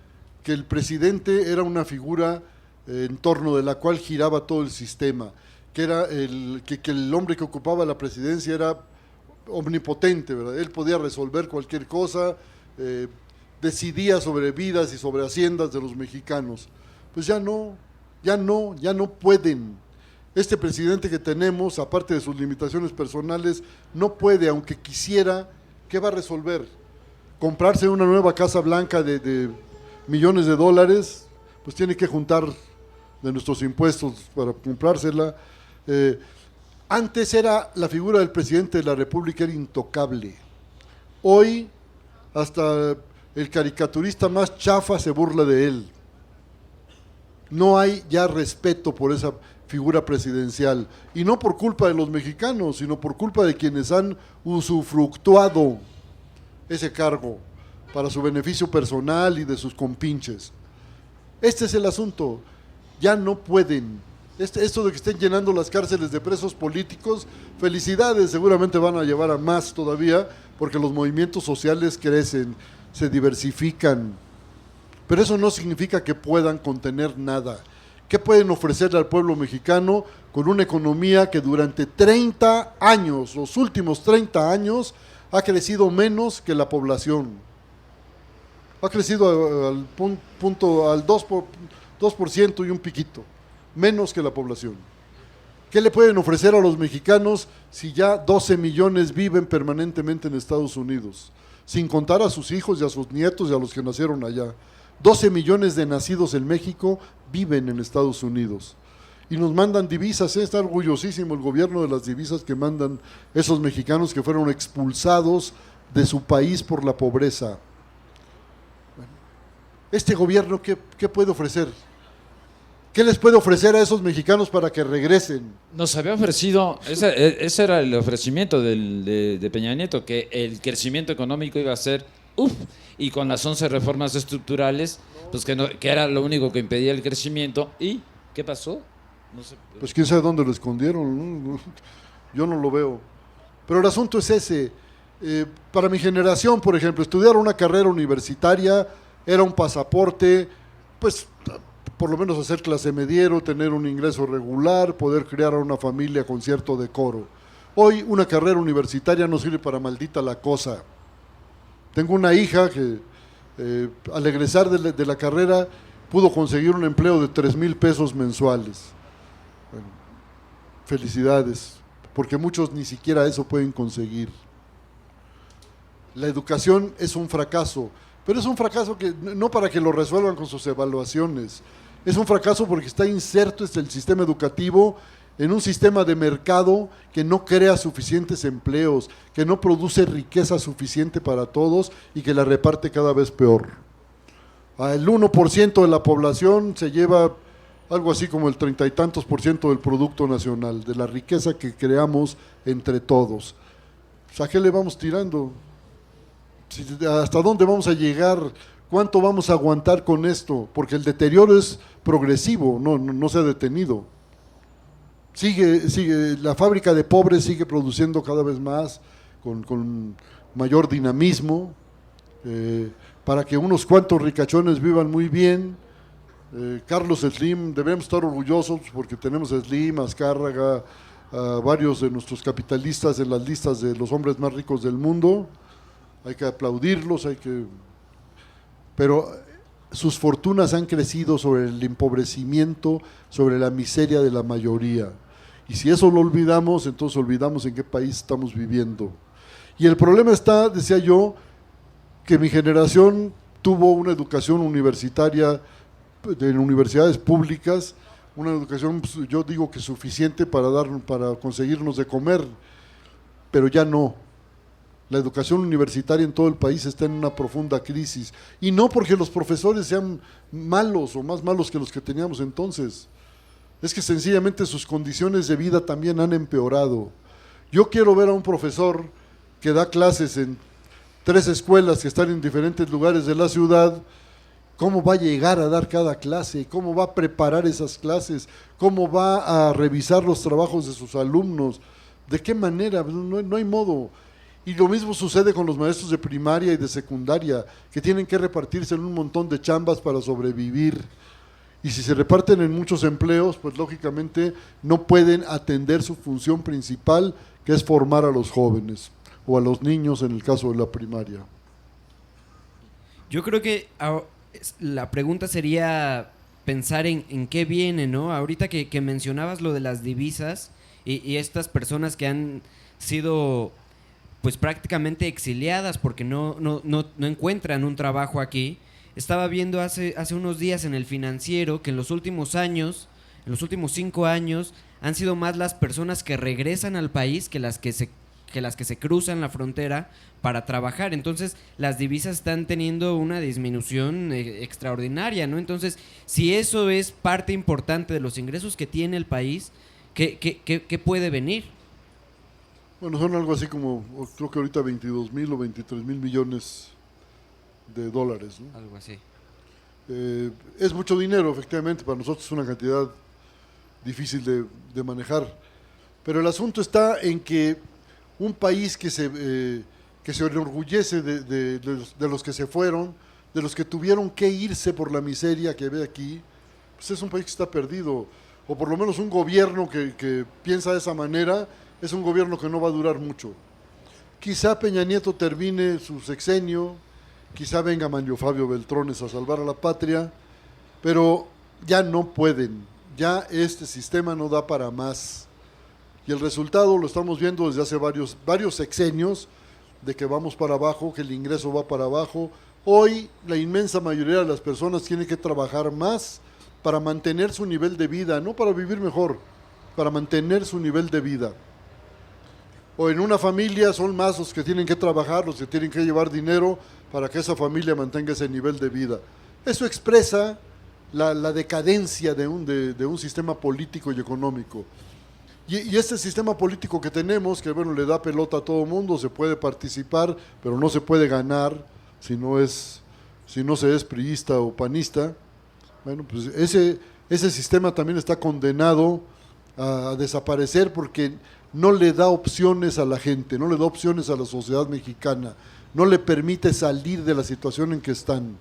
que el presidente era una figura en torno de la cual giraba todo el sistema, que era que el hombre que ocupaba la presidencia era omnipotente, ¿verdad? Él podía resolver cualquier cosa, decidía sobre vidas y sobre haciendas de los mexicanos. Pues ya no pueden. Este presidente que tenemos, aparte de sus limitaciones personales, no puede, aunque quisiera. ¿Qué va a resolver? ¿Comprarse una nueva Casa Blanca de millones de dólares? Pues tiene que juntar de nuestros impuestos para comprársela. Antes era la figura del presidente de la República, era intocable. Hoy hasta el caricaturista más chafa se burla de él. No hay ya respeto por esa figura presidencial, y no por culpa de los mexicanos, sino por culpa de quienes han usufructuado ese cargo para su beneficio personal y de sus compinches. Este es el asunto, ya no pueden. Esto de que estén llenando las cárceles de presos políticos, felicidades, seguramente van a llevar a más todavía, porque los movimientos sociales crecen, se diversifican, pero eso no significa que puedan contener nada. ¿Qué pueden ofrecerle al pueblo mexicano con una economía que durante 30 años, los últimos 30 años, ha crecido menos que la población? Ha crecido al 2% y un piquito, menos que la población. ¿Qué le pueden ofrecer a los mexicanos si ya 12 millones viven permanentemente en Estados Unidos? Sin contar a sus hijos y a sus nietos y a los que nacieron allá. 12 millones de nacidos en México viven en Estados Unidos. Y nos mandan divisas, está orgullosísimo el gobierno de las divisas que mandan esos mexicanos que fueron expulsados de su país por la pobreza. Este gobierno, ¿qué puede ofrecer? ¿Qué les puede ofrecer a esos mexicanos para que regresen? Nos había ofrecido, ese era el ofrecimiento de Peña Nieto, que el crecimiento económico iba a ser, y con las 11 reformas estructurales, pues que era lo único que impedía el crecimiento. ¿Y qué pasó? No sé. Pues quién sabe dónde lo escondieron, ¿no? Yo no lo veo. Pero el asunto es ese. Para mi generación, por ejemplo, estudiar una carrera universitaria era un pasaporte, pues por lo menos hacer clase mediero, tener un ingreso regular, poder crear una familia con cierto decoro. Hoy una carrera universitaria no sirve para maldita la cosa. Tengo una hija que al egresar de la carrera pudo conseguir un empleo de 3,000 pesos mensuales. Bueno, felicidades, porque muchos ni siquiera eso pueden conseguir. La educación es un fracaso, pero es un fracaso que no para que lo resuelvan con sus evaluaciones, es un fracaso porque está inserto el sistema educativo en un sistema de mercado que no crea suficientes empleos, que no produce riqueza suficiente para todos y que la reparte cada vez peor. El 1% de la población se lleva algo así como el 30 y tantos % del Producto Nacional, de la riqueza que creamos entre todos. ¿A qué le vamos tirando? ¿Hasta dónde vamos a llegar? ¿Cuánto vamos a aguantar con esto? Porque el deterioro es progresivo, no se ha detenido. Sigue, la fábrica de pobres sigue produciendo cada vez más, con mayor dinamismo, para que unos cuantos ricachones vivan muy bien. Carlos Slim, debemos estar orgullosos porque tenemos a Slim, a Azcárraga, a varios de nuestros capitalistas en las listas de los hombres más ricos del mundo. Hay que aplaudirlos, pero sus fortunas han crecido sobre el empobrecimiento, sobre la miseria de la mayoría. Y si eso lo olvidamos, entonces olvidamos en qué país estamos viviendo. Y el problema está, decía yo, que mi generación tuvo una educación universitaria en universidades públicas, una educación, yo digo que suficiente para conseguirnos de comer, pero ya no. La educación universitaria en todo el país está en una profunda crisis, y no porque los profesores sean malos o más malos que los que teníamos entonces, es que sencillamente sus condiciones de vida también han empeorado. Yo quiero ver a un profesor que da clases en 3 escuelas que están en diferentes lugares de la ciudad, cómo va a llegar a dar cada clase, cómo va a preparar esas clases, cómo va a revisar los trabajos de sus alumnos, de qué manera, no hay modo. Y lo mismo sucede con los maestros de primaria y de secundaria, que tienen que repartirse en un montón de chambas para sobrevivir. Y si se reparten en muchos empleos, pues lógicamente no pueden atender su función principal, que es formar a los jóvenes o a los niños en el caso de la primaria. Yo creo que la pregunta sería pensar en qué viene, ¿no? Ahorita que mencionabas lo de las divisas y estas personas que han sido pues prácticamente exiliadas porque no encuentran un trabajo aquí. Estaba viendo hace unos días en El Financiero que en los últimos años, en los últimos 5 años han sido más las personas que regresan al país que las que se cruzan la frontera para trabajar. Entonces, las divisas están teniendo una disminución extraordinaria, ¿no? Entonces, si eso es parte importante de los ingresos que tiene el país, ¿qué puede venir? Bueno, son algo así como, creo que ahorita 22,000 o 23,000 millones de dólares, ¿no? Algo así. Es mucho dinero, efectivamente, para nosotros es una cantidad difícil de manejar. Pero el asunto está en que un país que se enorgullece de los que se fueron, de los que tuvieron que irse por la miseria que ve aquí, pues es un país que está perdido. O por lo menos un gobierno que piensa de esa manera, es un gobierno que no va a durar mucho. Quizá Peña Nieto termine su sexenio, quizá venga Manlio Fabio Beltrones a salvar a la patria, pero ya no pueden, ya este sistema no da para más. Y el resultado lo estamos viendo desde hace varios sexenios, de que vamos para abajo, que el ingreso va para abajo. Hoy la inmensa mayoría de las personas tiene que trabajar más para mantener su nivel de vida, no para vivir mejor, para mantener su nivel de vida. O en una familia son más los que tienen que trabajar, los que tienen que llevar dinero para que esa familia mantenga ese nivel de vida. Eso expresa la decadencia de un sistema político y económico. Y este sistema político que tenemos, que bueno, le da pelota a todo mundo, se puede participar, pero no se puede ganar si no se es priista o panista. Bueno, pues ese sistema también está condenado a desaparecer porque no le da opciones a la gente, no le da opciones a la sociedad mexicana, no le permite salir de la situación en que están.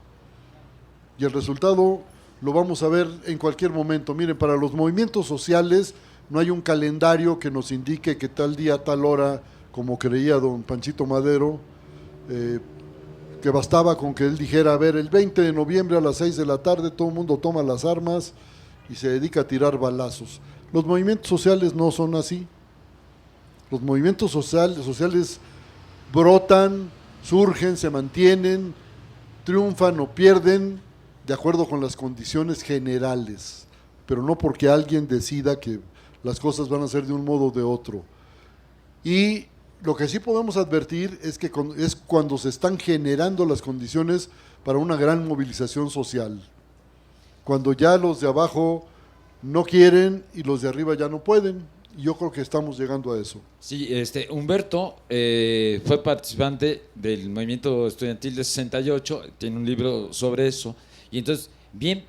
Y el resultado lo vamos a ver en cualquier momento. Miren, para los movimientos sociales no hay un calendario que nos indique que tal día, tal hora, como creía don Panchito Madero, que bastaba con que él dijera, a ver, el 20 de noviembre a las 6 de la tarde todo el mundo toma las armas y se dedica a tirar balazos. Los movimientos sociales no son así. Los movimientos sociales brotan, surgen, se mantienen, triunfan o pierden de acuerdo con las condiciones generales, pero no porque alguien decida que las cosas van a ser de un modo o de otro. Y lo que sí podemos advertir es que es cuando se están generando las condiciones para una gran movilización social, cuando ya los de abajo no quieren y los de arriba ya no pueden. Yo creo que estamos llegando a eso. Sí, Humberto fue participante del movimiento estudiantil de 68, tiene un libro sobre eso, y entonces, bien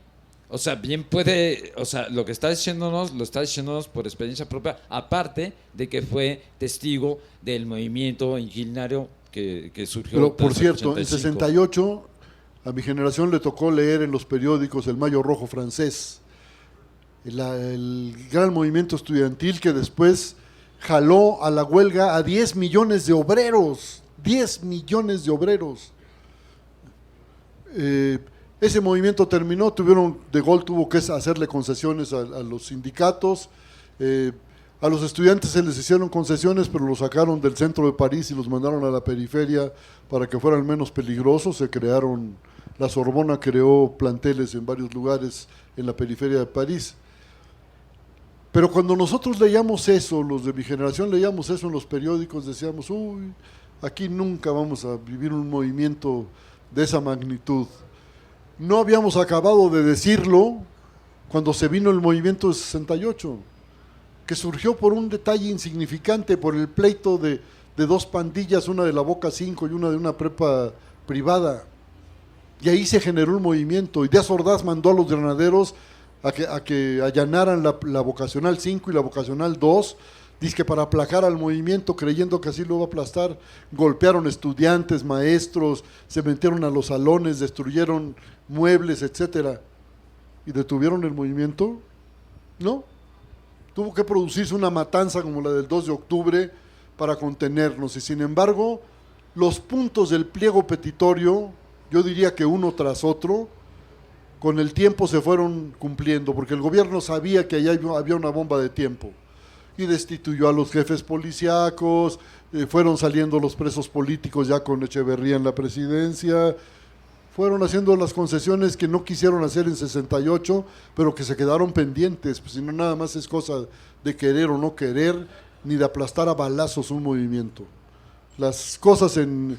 puede, lo que está diciéndonos, lo está diciéndonos por experiencia propia, aparte de que fue testigo del movimiento inquilinario que surgió. Pero, por cierto, 85. en 68, a mi generación le tocó leer en los periódicos el Mayo Rojo francés, el gran movimiento estudiantil que después jaló a la huelga a 10 millones de obreros, 10 millones de obreros. Ese movimiento terminó, De Gaulle tuvo que hacerle concesiones a los sindicatos, a los estudiantes se les hicieron concesiones, pero los sacaron del centro de París y los mandaron a la periferia para que fueran menos peligrosos. La Sorbona creó planteles en varios lugares en la periferia de París. Pero cuando nosotros leíamos eso, los de mi generación leíamos eso en los periódicos, decíamos, uy, aquí nunca vamos a vivir un movimiento de esa magnitud. No habíamos acabado de decirlo cuando se vino el movimiento de 68, que surgió por un detalle insignificante, por el pleito de dos pandillas, una de la Boca 5 y una de una prepa privada. Y ahí se generó un movimiento, y Díaz Ordaz mandó a los granaderos a que allanaran la vocacional 5 y la vocacional 2, dizque para aplacar al movimiento, creyendo que así lo iba a aplastar. Golpearon estudiantes, maestros, se metieron a los salones, destruyeron muebles, etcétera. ¿Y detuvieron el movimiento? No. Tuvo que producirse una matanza como la del 2 de octubre para contenernos, y sin embargo, los puntos del pliego petitorio, yo diría que uno tras otro, con el tiempo se fueron cumpliendo, porque el gobierno sabía que allá había una bomba de tiempo, y destituyó a los jefes policíacos, fueron saliendo los presos políticos ya con Echeverría en la presidencia, fueron haciendo las concesiones que no quisieron hacer en 68, pero que se quedaron pendientes, pues si no nada más es cosa de querer o no querer, ni de aplastar a balazos un movimiento. Las cosas en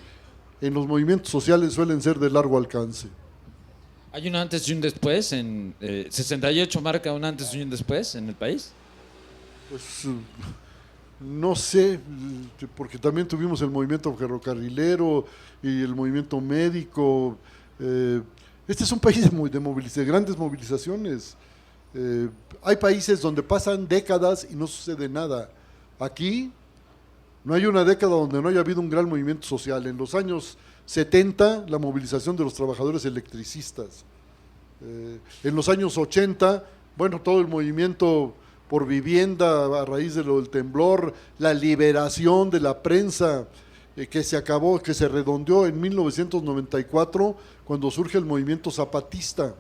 los movimientos sociales suelen ser de largo alcance. ¿Hay un antes y un después? En 68 marca un antes y un después en el país. Pues no sé, porque también tuvimos el movimiento ferrocarrilero y el movimiento médico. Este es un país de grandes movilizaciones. Hay países donde pasan décadas y no sucede nada. Aquí no hay una década donde no haya habido un gran movimiento social. En los años 70, la movilización de los trabajadores electricistas. En los años 80, bueno, todo el movimiento por vivienda a raíz de lo del temblor, la liberación de la prensa que se acabó, que se redondeó en 1994, cuando surge el movimiento zapatista.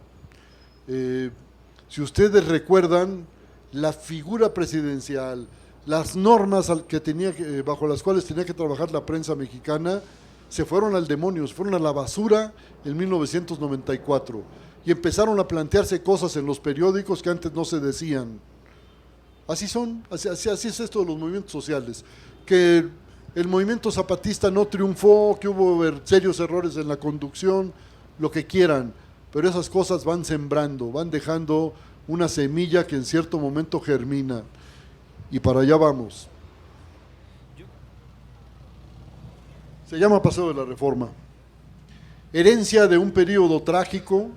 Si ustedes recuerdan, la figura presidencial, las normas bajo las cuales tenía que trabajar la prensa mexicana, se fueron al demonio, se fueron a la basura en 1994 y empezaron a plantearse cosas en los periódicos que antes no se decían. Así es esto de los movimientos sociales, que el movimiento zapatista no triunfó, que hubo serios errores en la conducción, lo que quieran, pero esas cosas van sembrando, van dejando una semilla que en cierto momento germina, y para allá vamos. Se llama Paseo de la Reforma. Herencia de un periodo trágico,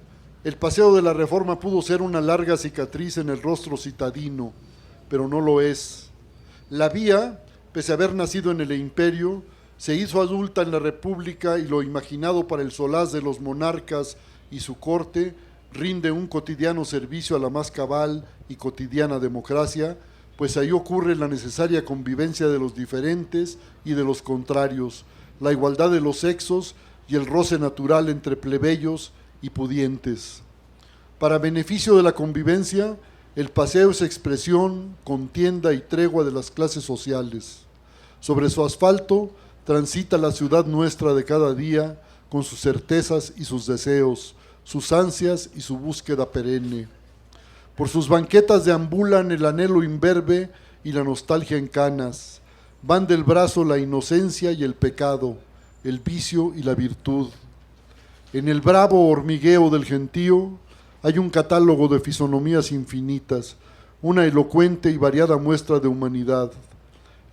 el Paseo de la Reforma pudo ser una larga cicatriz en el rostro citadino, pero no lo es. La vía, pese a haber nacido en el imperio, se hizo adulta en la República y lo imaginado para el solaz de los monarcas y su corte rinde un cotidiano servicio a la más cabal y cotidiana democracia, pues ahí ocurre la necesaria convivencia de los diferentes y de los contrarios, la igualdad de los sexos y el roce natural entre plebeyos y pudientes. Para beneficio de la convivencia, el paseo es expresión, contienda y tregua de las clases sociales. Sobre su asfalto transita la ciudad nuestra de cada día, con sus certezas y sus deseos, sus ansias y su búsqueda perenne. Por sus banquetas deambulan el anhelo imberbe y la nostalgia en canas. Van del brazo la inocencia y el pecado, el vicio y la virtud. En el bravo hormigueo del gentío hay un catálogo de fisonomías infinitas, una elocuente y variada muestra de humanidad.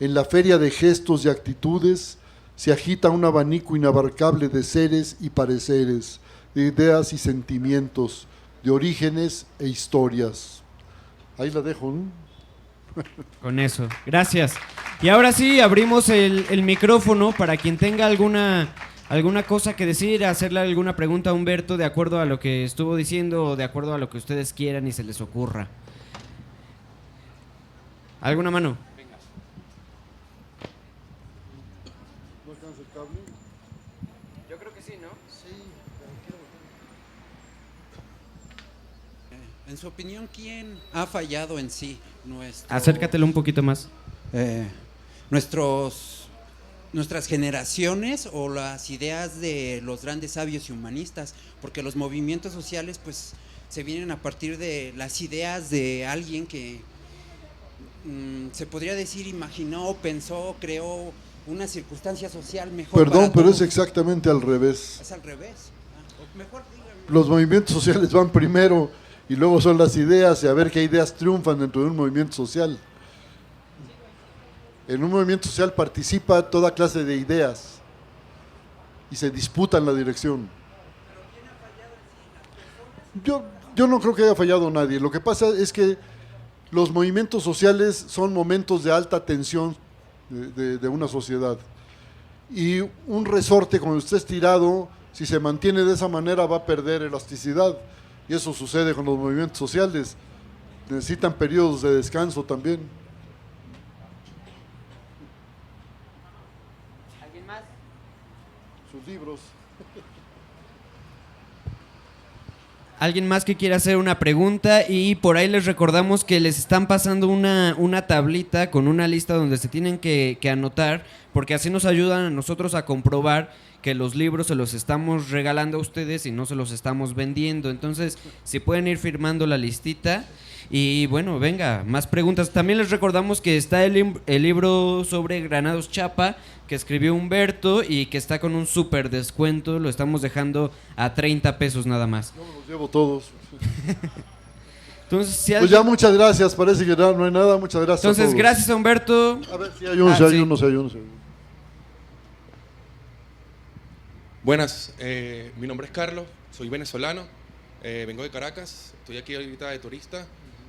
En la feria de gestos y actitudes se agita un abanico inabarcable de seres y pareceres, de ideas y sentimientos, de orígenes e historias. Ahí la dejo, ¿no? Con eso, gracias. Y ahora sí, abrimos el micrófono para quien tenga alguna cosa que decir, hacerle alguna pregunta a Humberto de acuerdo a lo que estuvo diciendo o de acuerdo a lo que ustedes quieran y se les ocurra. ¿Alguna mano? ¿No alcanza el cable? Yo creo que sí, ¿no? En su opinión, ¿quién ha fallado en sí? Acércatelo un poquito más. Nuestras generaciones o las ideas de los grandes sabios y humanistas, porque los movimientos sociales pues se vienen a partir de las ideas de alguien que se podría decir imaginó, pensó, creó una circunstancia social mejor. Perdón, pero es exactamente al revés. Es al revés. Mejor dígame. Los movimientos sociales van primero y luego son las ideas y a ver qué ideas triunfan dentro de un movimiento social. En un movimiento social participa toda clase de ideas y se disputan la dirección. Yo no creo que haya fallado nadie. Lo que pasa es que los movimientos sociales son momentos de alta tensión de una sociedad. Y un resorte, cuando esté estirado, si se mantiene de esa manera, va a perder elasticidad. Y eso sucede con los movimientos sociales. Necesitan periodos de descanso también. ¿Alguien más? Sus libros. ¿Alguien más que quiera hacer una pregunta? Y por ahí les recordamos que les están pasando una tablita con una lista donde se tienen que anotar porque así nos ayudan a nosotros a comprobar que los libros se los estamos regalando a ustedes y no se los estamos vendiendo. Entonces, si pueden ir firmando la listita. Y bueno, venga, más preguntas. También les recordamos que está el libro sobre Granados Chapa, que escribió Humberto y que está con un súper descuento. Lo estamos dejando a 30 pesos nada más. Yo me los llevo todos. Entonces, si Pues alguien- ya, muchas gracias. Parece que no hay nada. Muchas gracias. Entonces, a todos. gracias a Humberto. A ver si hay uno, si hay sí. uno, si hay uno, si hay uno. Buenas, mi nombre es Carlos, soy venezolano, vengo de Caracas, estoy aquí ahorita de turista,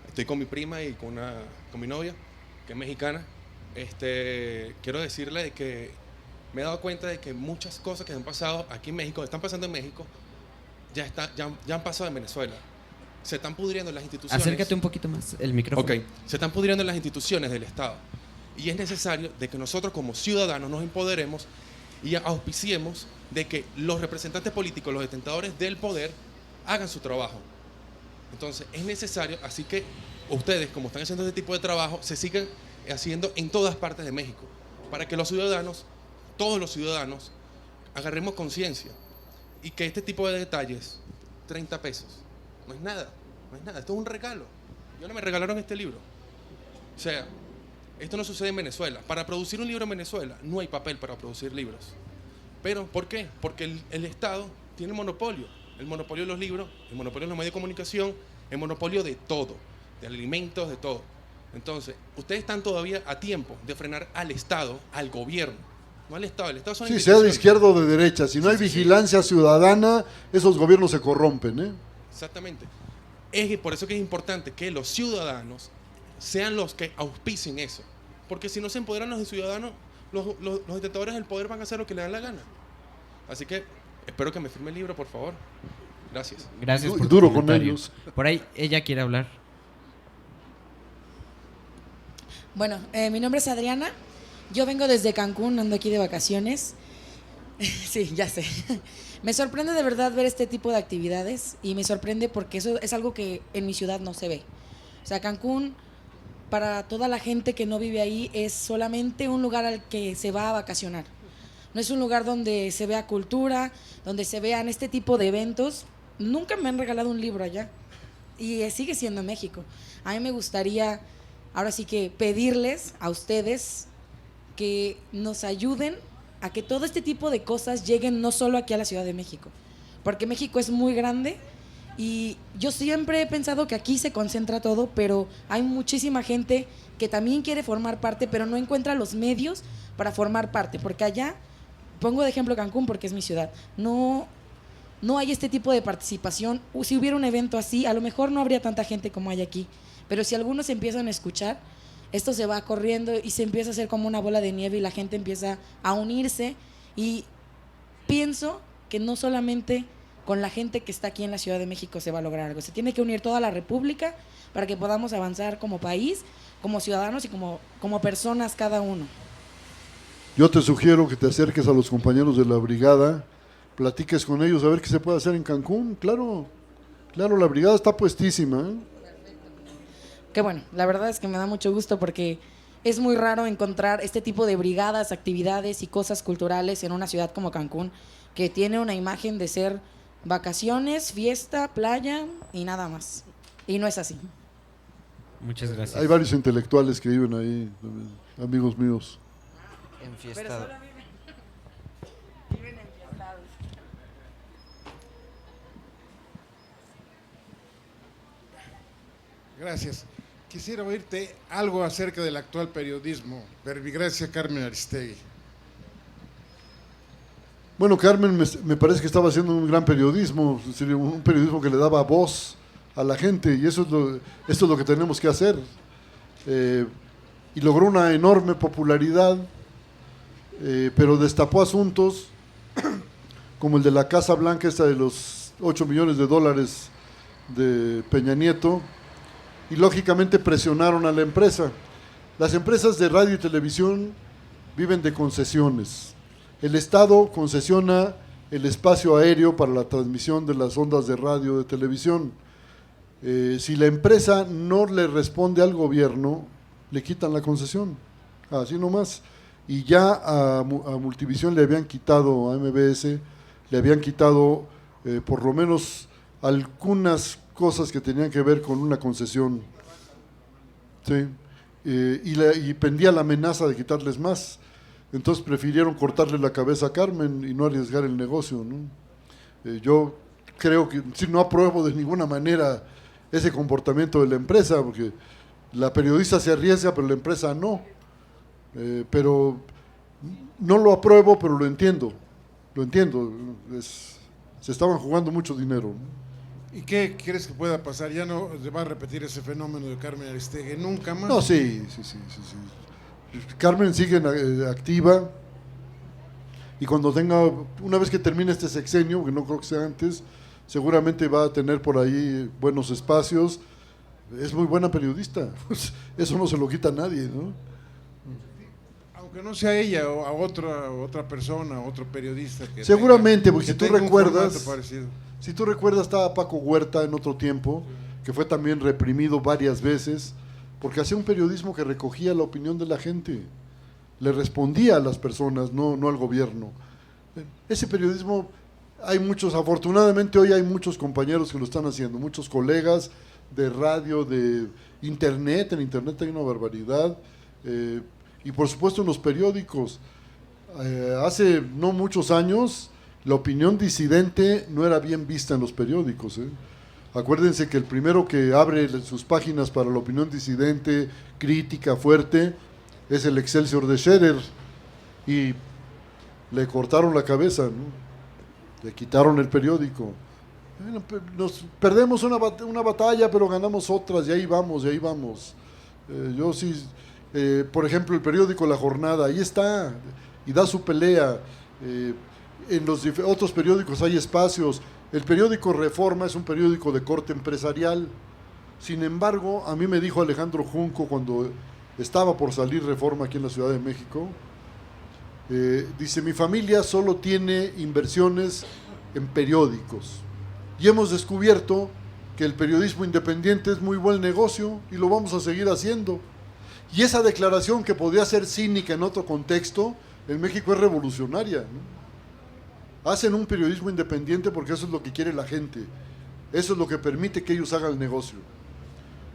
estoy con mi prima y con mi novia, que es mexicana. Quiero decirle de que me he dado cuenta de que muchas cosas que han pasado aquí en México, están pasando en México, ya han pasado en Venezuela. Se están pudriendo las instituciones. Acércate un poquito más el micrófono. Ok, se están pudriendo las instituciones del Estado. Y es necesario de que nosotros como ciudadanos nos empoderemos y auspiciemos de que los representantes políticos, los detentadores del poder, hagan su trabajo. Entonces, es necesario, así que ustedes, como están haciendo este tipo de trabajo, se sigan haciendo en todas partes de México, para que los ciudadanos, todos los ciudadanos, agarremos conciencia y que este tipo de detalles, 30 pesos, no es nada, esto es un regalo. Yo no me regalaron este libro. O sea, esto no sucede en Venezuela. Para producir un libro en Venezuela no hay papel para producir libros. ¿Pero por qué? Porque el Estado tiene monopolio. El monopolio de los libros, el monopolio de los medios de comunicación, el monopolio de todo, de alimentos, de todo. Entonces, ustedes están todavía a tiempo de frenar al Estado, al gobierno, no al Estado. El Estado son Sí, sea de instituciones. izquierda o de derecha. Si no hay vigilancia ciudadana, esos gobiernos se corrompen, ¿eh? Exactamente. Es por eso que es importante que los ciudadanos sean los que auspicien eso. Porque si no se empoderan los ciudadanos, los detentadores del poder van a hacer lo que le dan la gana. Así que espero que me firme el libro, por favor. Gracias. Gracias por tu Duro con comentario. ellos. Por ahí ella quiere hablar. Bueno, mi nombre es Adriana. Yo vengo desde Cancún, ando aquí de vacaciones. Sí, ya sé. Me sorprende de verdad ver este tipo de actividades y me sorprende porque eso es algo que en mi ciudad no se ve. O sea, Cancún, para toda la gente que no vive ahí, es solamente un lugar al que se va a vacacionar. No es un lugar donde se vea cultura, donde se vean este tipo de eventos. Nunca me han regalado un libro allá y sigue siendo México. A mí me gustaría, ahora sí que pedirles a ustedes que nos ayuden a que todo este tipo de cosas lleguen no solo aquí a la Ciudad de México, porque México es muy grande y yo siempre he pensado que aquí se concentra todo, pero hay muchísima gente que también quiere formar parte, pero no encuentra los medios para formar parte, porque allá, pongo de ejemplo Cancún porque es mi ciudad, no hay este tipo de participación. Si hubiera un evento así, a lo mejor no habría tanta gente como hay aquí, pero si algunos empiezan a escuchar, esto se va corriendo y se empieza a hacer como una bola de nieve y la gente empieza a unirse, y pienso que no solamente con la gente que está aquí en la Ciudad de México se va a lograr algo, se tiene que unir toda la República para que podamos avanzar como país, como ciudadanos y como personas cada uno. Yo te sugiero que te acerques a los compañeros de la brigada, platiques con ellos a ver qué se puede hacer en Cancún. Claro, la brigada está puestísima, ¿eh? Que bueno, la verdad es que me da mucho gusto porque es muy raro encontrar este tipo de brigadas, actividades y cosas culturales en una ciudad como Cancún, que tiene una imagen de ser vacaciones, fiesta, playa y nada más. Y no es así. Muchas gracias. Hay varios intelectuales que viven ahí, amigos míos. Enfiestado. Gracias. Quisiera oírte algo acerca del actual periodismo. Verbigracia Carmen Aristegui. Bueno, Carmen me parece que estaba haciendo un gran periodismo, es decir, un periodismo que le daba voz a la gente, y esto es lo que tenemos que hacer. Y logró una enorme popularidad, pero destapó asuntos como el de la Casa Blanca, esta de los 8 millones de dólares de Peña Nieto, y lógicamente presionaron a la empresa. Las empresas de radio y televisión viven de concesiones. El Estado concesiona el espacio aéreo para la transmisión de las ondas de radio, de televisión. Si la empresa no le responde al gobierno, le quitan la concesión, así nomás. y ya a Multivisión le habían quitado, a MBS, le habían quitado por lo menos algunas cosas que tenían que ver con una concesión. Sí. Y pendía la amenaza de quitarles más. Entonces prefirieron cortarle la cabeza a Carmen y no arriesgar el negocio, ¿no? Yo creo que sí, no apruebo de ninguna manera ese comportamiento de la empresa, porque la periodista se arriesga, pero la empresa no. Pero no lo apruebo, pero lo entiendo. Lo entiendo. Se estaban jugando mucho dinero. ¿Y qué crees que pueda pasar? ¿Ya no se va a repetir ese fenómeno de Carmen Aristegui nunca más? No, sí. Carmen sigue activa, y cuando una vez que termine este sexenio, que no creo que sea antes, seguramente va a tener por ahí buenos espacios. Es muy buena periodista, eso no se lo quita a nadie, ¿no? Aunque no sea ella, o a otra persona, otro periodista que seguramente, tenga, porque que si tú tenga un recuerdas, formato parecido. si tú recuerdas, estaba Paco Huerta en otro tiempo, que fue también reprimido varias veces, porque hacía un periodismo que recogía la opinión de la gente, le respondía a las personas, no al gobierno. Ese periodismo, hay muchos, afortunadamente hoy hay muchos compañeros que lo están haciendo, muchos colegas de radio, de internet, en internet hay una barbaridad, y por supuesto en los periódicos. Hace no muchos años la opinión disidente no era bien vista en los periódicos, ¿eh? Acuérdense que el primero que abre sus páginas para la opinión disidente, crítica fuerte, es el Excelsior de Scherer, y le cortaron la cabeza, ¿no? Le quitaron el periódico. Bueno, nos perdemos una batalla, pero ganamos otras, y ahí vamos. Yo sí, por ejemplo, el periódico La Jornada, ahí está, y da su pelea. En los otros periódicos hay espacios. El periódico Reforma es un periódico de corte empresarial. Sin embargo, a mí me dijo Alejandro Junco cuando estaba por salir Reforma aquí en la Ciudad de México, dice, mi familia solo tiene inversiones en periódicos y hemos descubierto que el periodismo independiente es muy buen negocio y lo vamos a seguir haciendo. Y esa declaración, que podría ser cínica en otro contexto, en México es revolucionaria, ¿no? Hacen un periodismo independiente porque eso es lo que quiere la gente, eso es lo que permite que ellos hagan el negocio.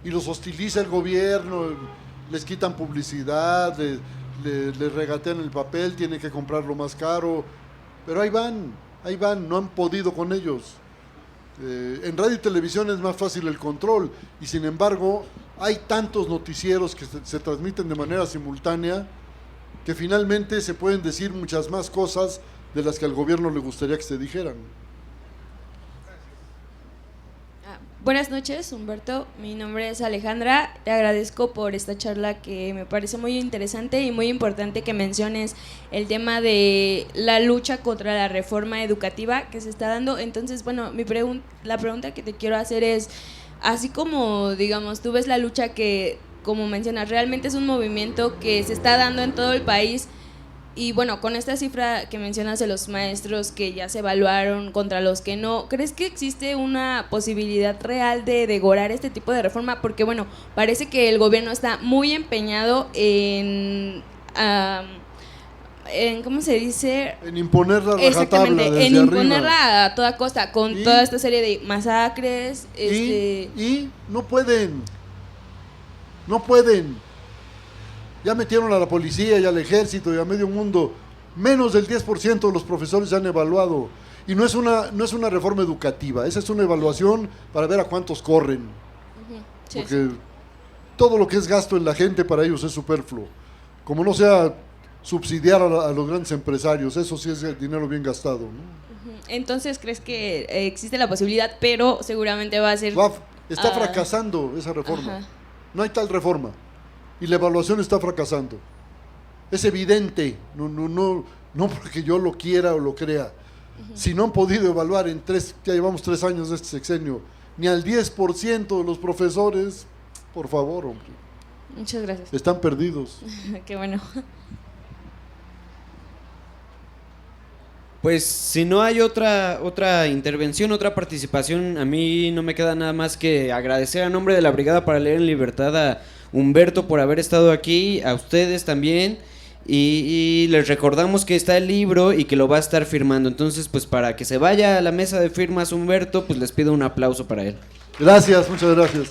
Y los hostiliza el gobierno, les quitan publicidad, les regatean el papel, tienen que comprarlo más caro, pero ahí van, no han podido con ellos. En radio y televisión es más fácil el control, y sin embargo hay tantos noticieros que se transmiten de manera simultánea que finalmente se pueden decir muchas más cosas de las que al gobierno le gustaría que se dijeran. Buenas noches, Humberto. Mi nombre es Alejandra. Te agradezco por esta charla que me parece muy interesante y muy importante que menciones el tema de la lucha contra la reforma educativa que se está dando. Entonces, bueno, la pregunta que te quiero hacer es, así como, digamos, tú ves la lucha que, como mencionas, realmente es un movimiento que se está dando en todo el país. Y bueno, con esta cifra que mencionas de los maestros que ya se evaluaron contra los que no, ¿crees que existe una posibilidad real de derogar este tipo de reforma? Porque bueno, parece que el gobierno está muy empeñado en ¿cómo se dice? En imponer la rajatabla. Exactamente, desde en arriba. imponerla a toda costa, con toda esta serie de masacres. Y no pueden. Ya metieron a la policía y al ejército y a medio mundo. Menos del 10% de los profesores ya han evaluado. Y no es una reforma educativa, esa es una evaluación para ver a cuántos corren. Sí, porque todo lo que es gasto en la gente para ellos es superfluo. Como no sea subsidiar a los grandes empresarios, eso sí es el dinero bien gastado, ¿no? Entonces, ¿crees que existe la posibilidad, pero seguramente va a ser... Está fracasando esa reforma. Ajá. No hay tal reforma. Y la evaluación está fracasando. Es evidente, no porque yo lo quiera o lo crea. Si no han podido evaluar ya llevamos 3 años de este sexenio, ni al 10% de los profesores, por favor, hombre. Muchas gracias. Están perdidos. Qué bueno. Pues si no hay otra intervención, otra participación, a mí no me queda nada más que agradecer a nombre de la Brigada para Leer en Libertad a Humberto por haber estado aquí, a ustedes también, Y les recordamos que está el libro y que lo va a estar firmando. Entonces, pues para que se vaya a la mesa de firmas Humberto, pues les pido un aplauso para él. Gracias, muchas gracias.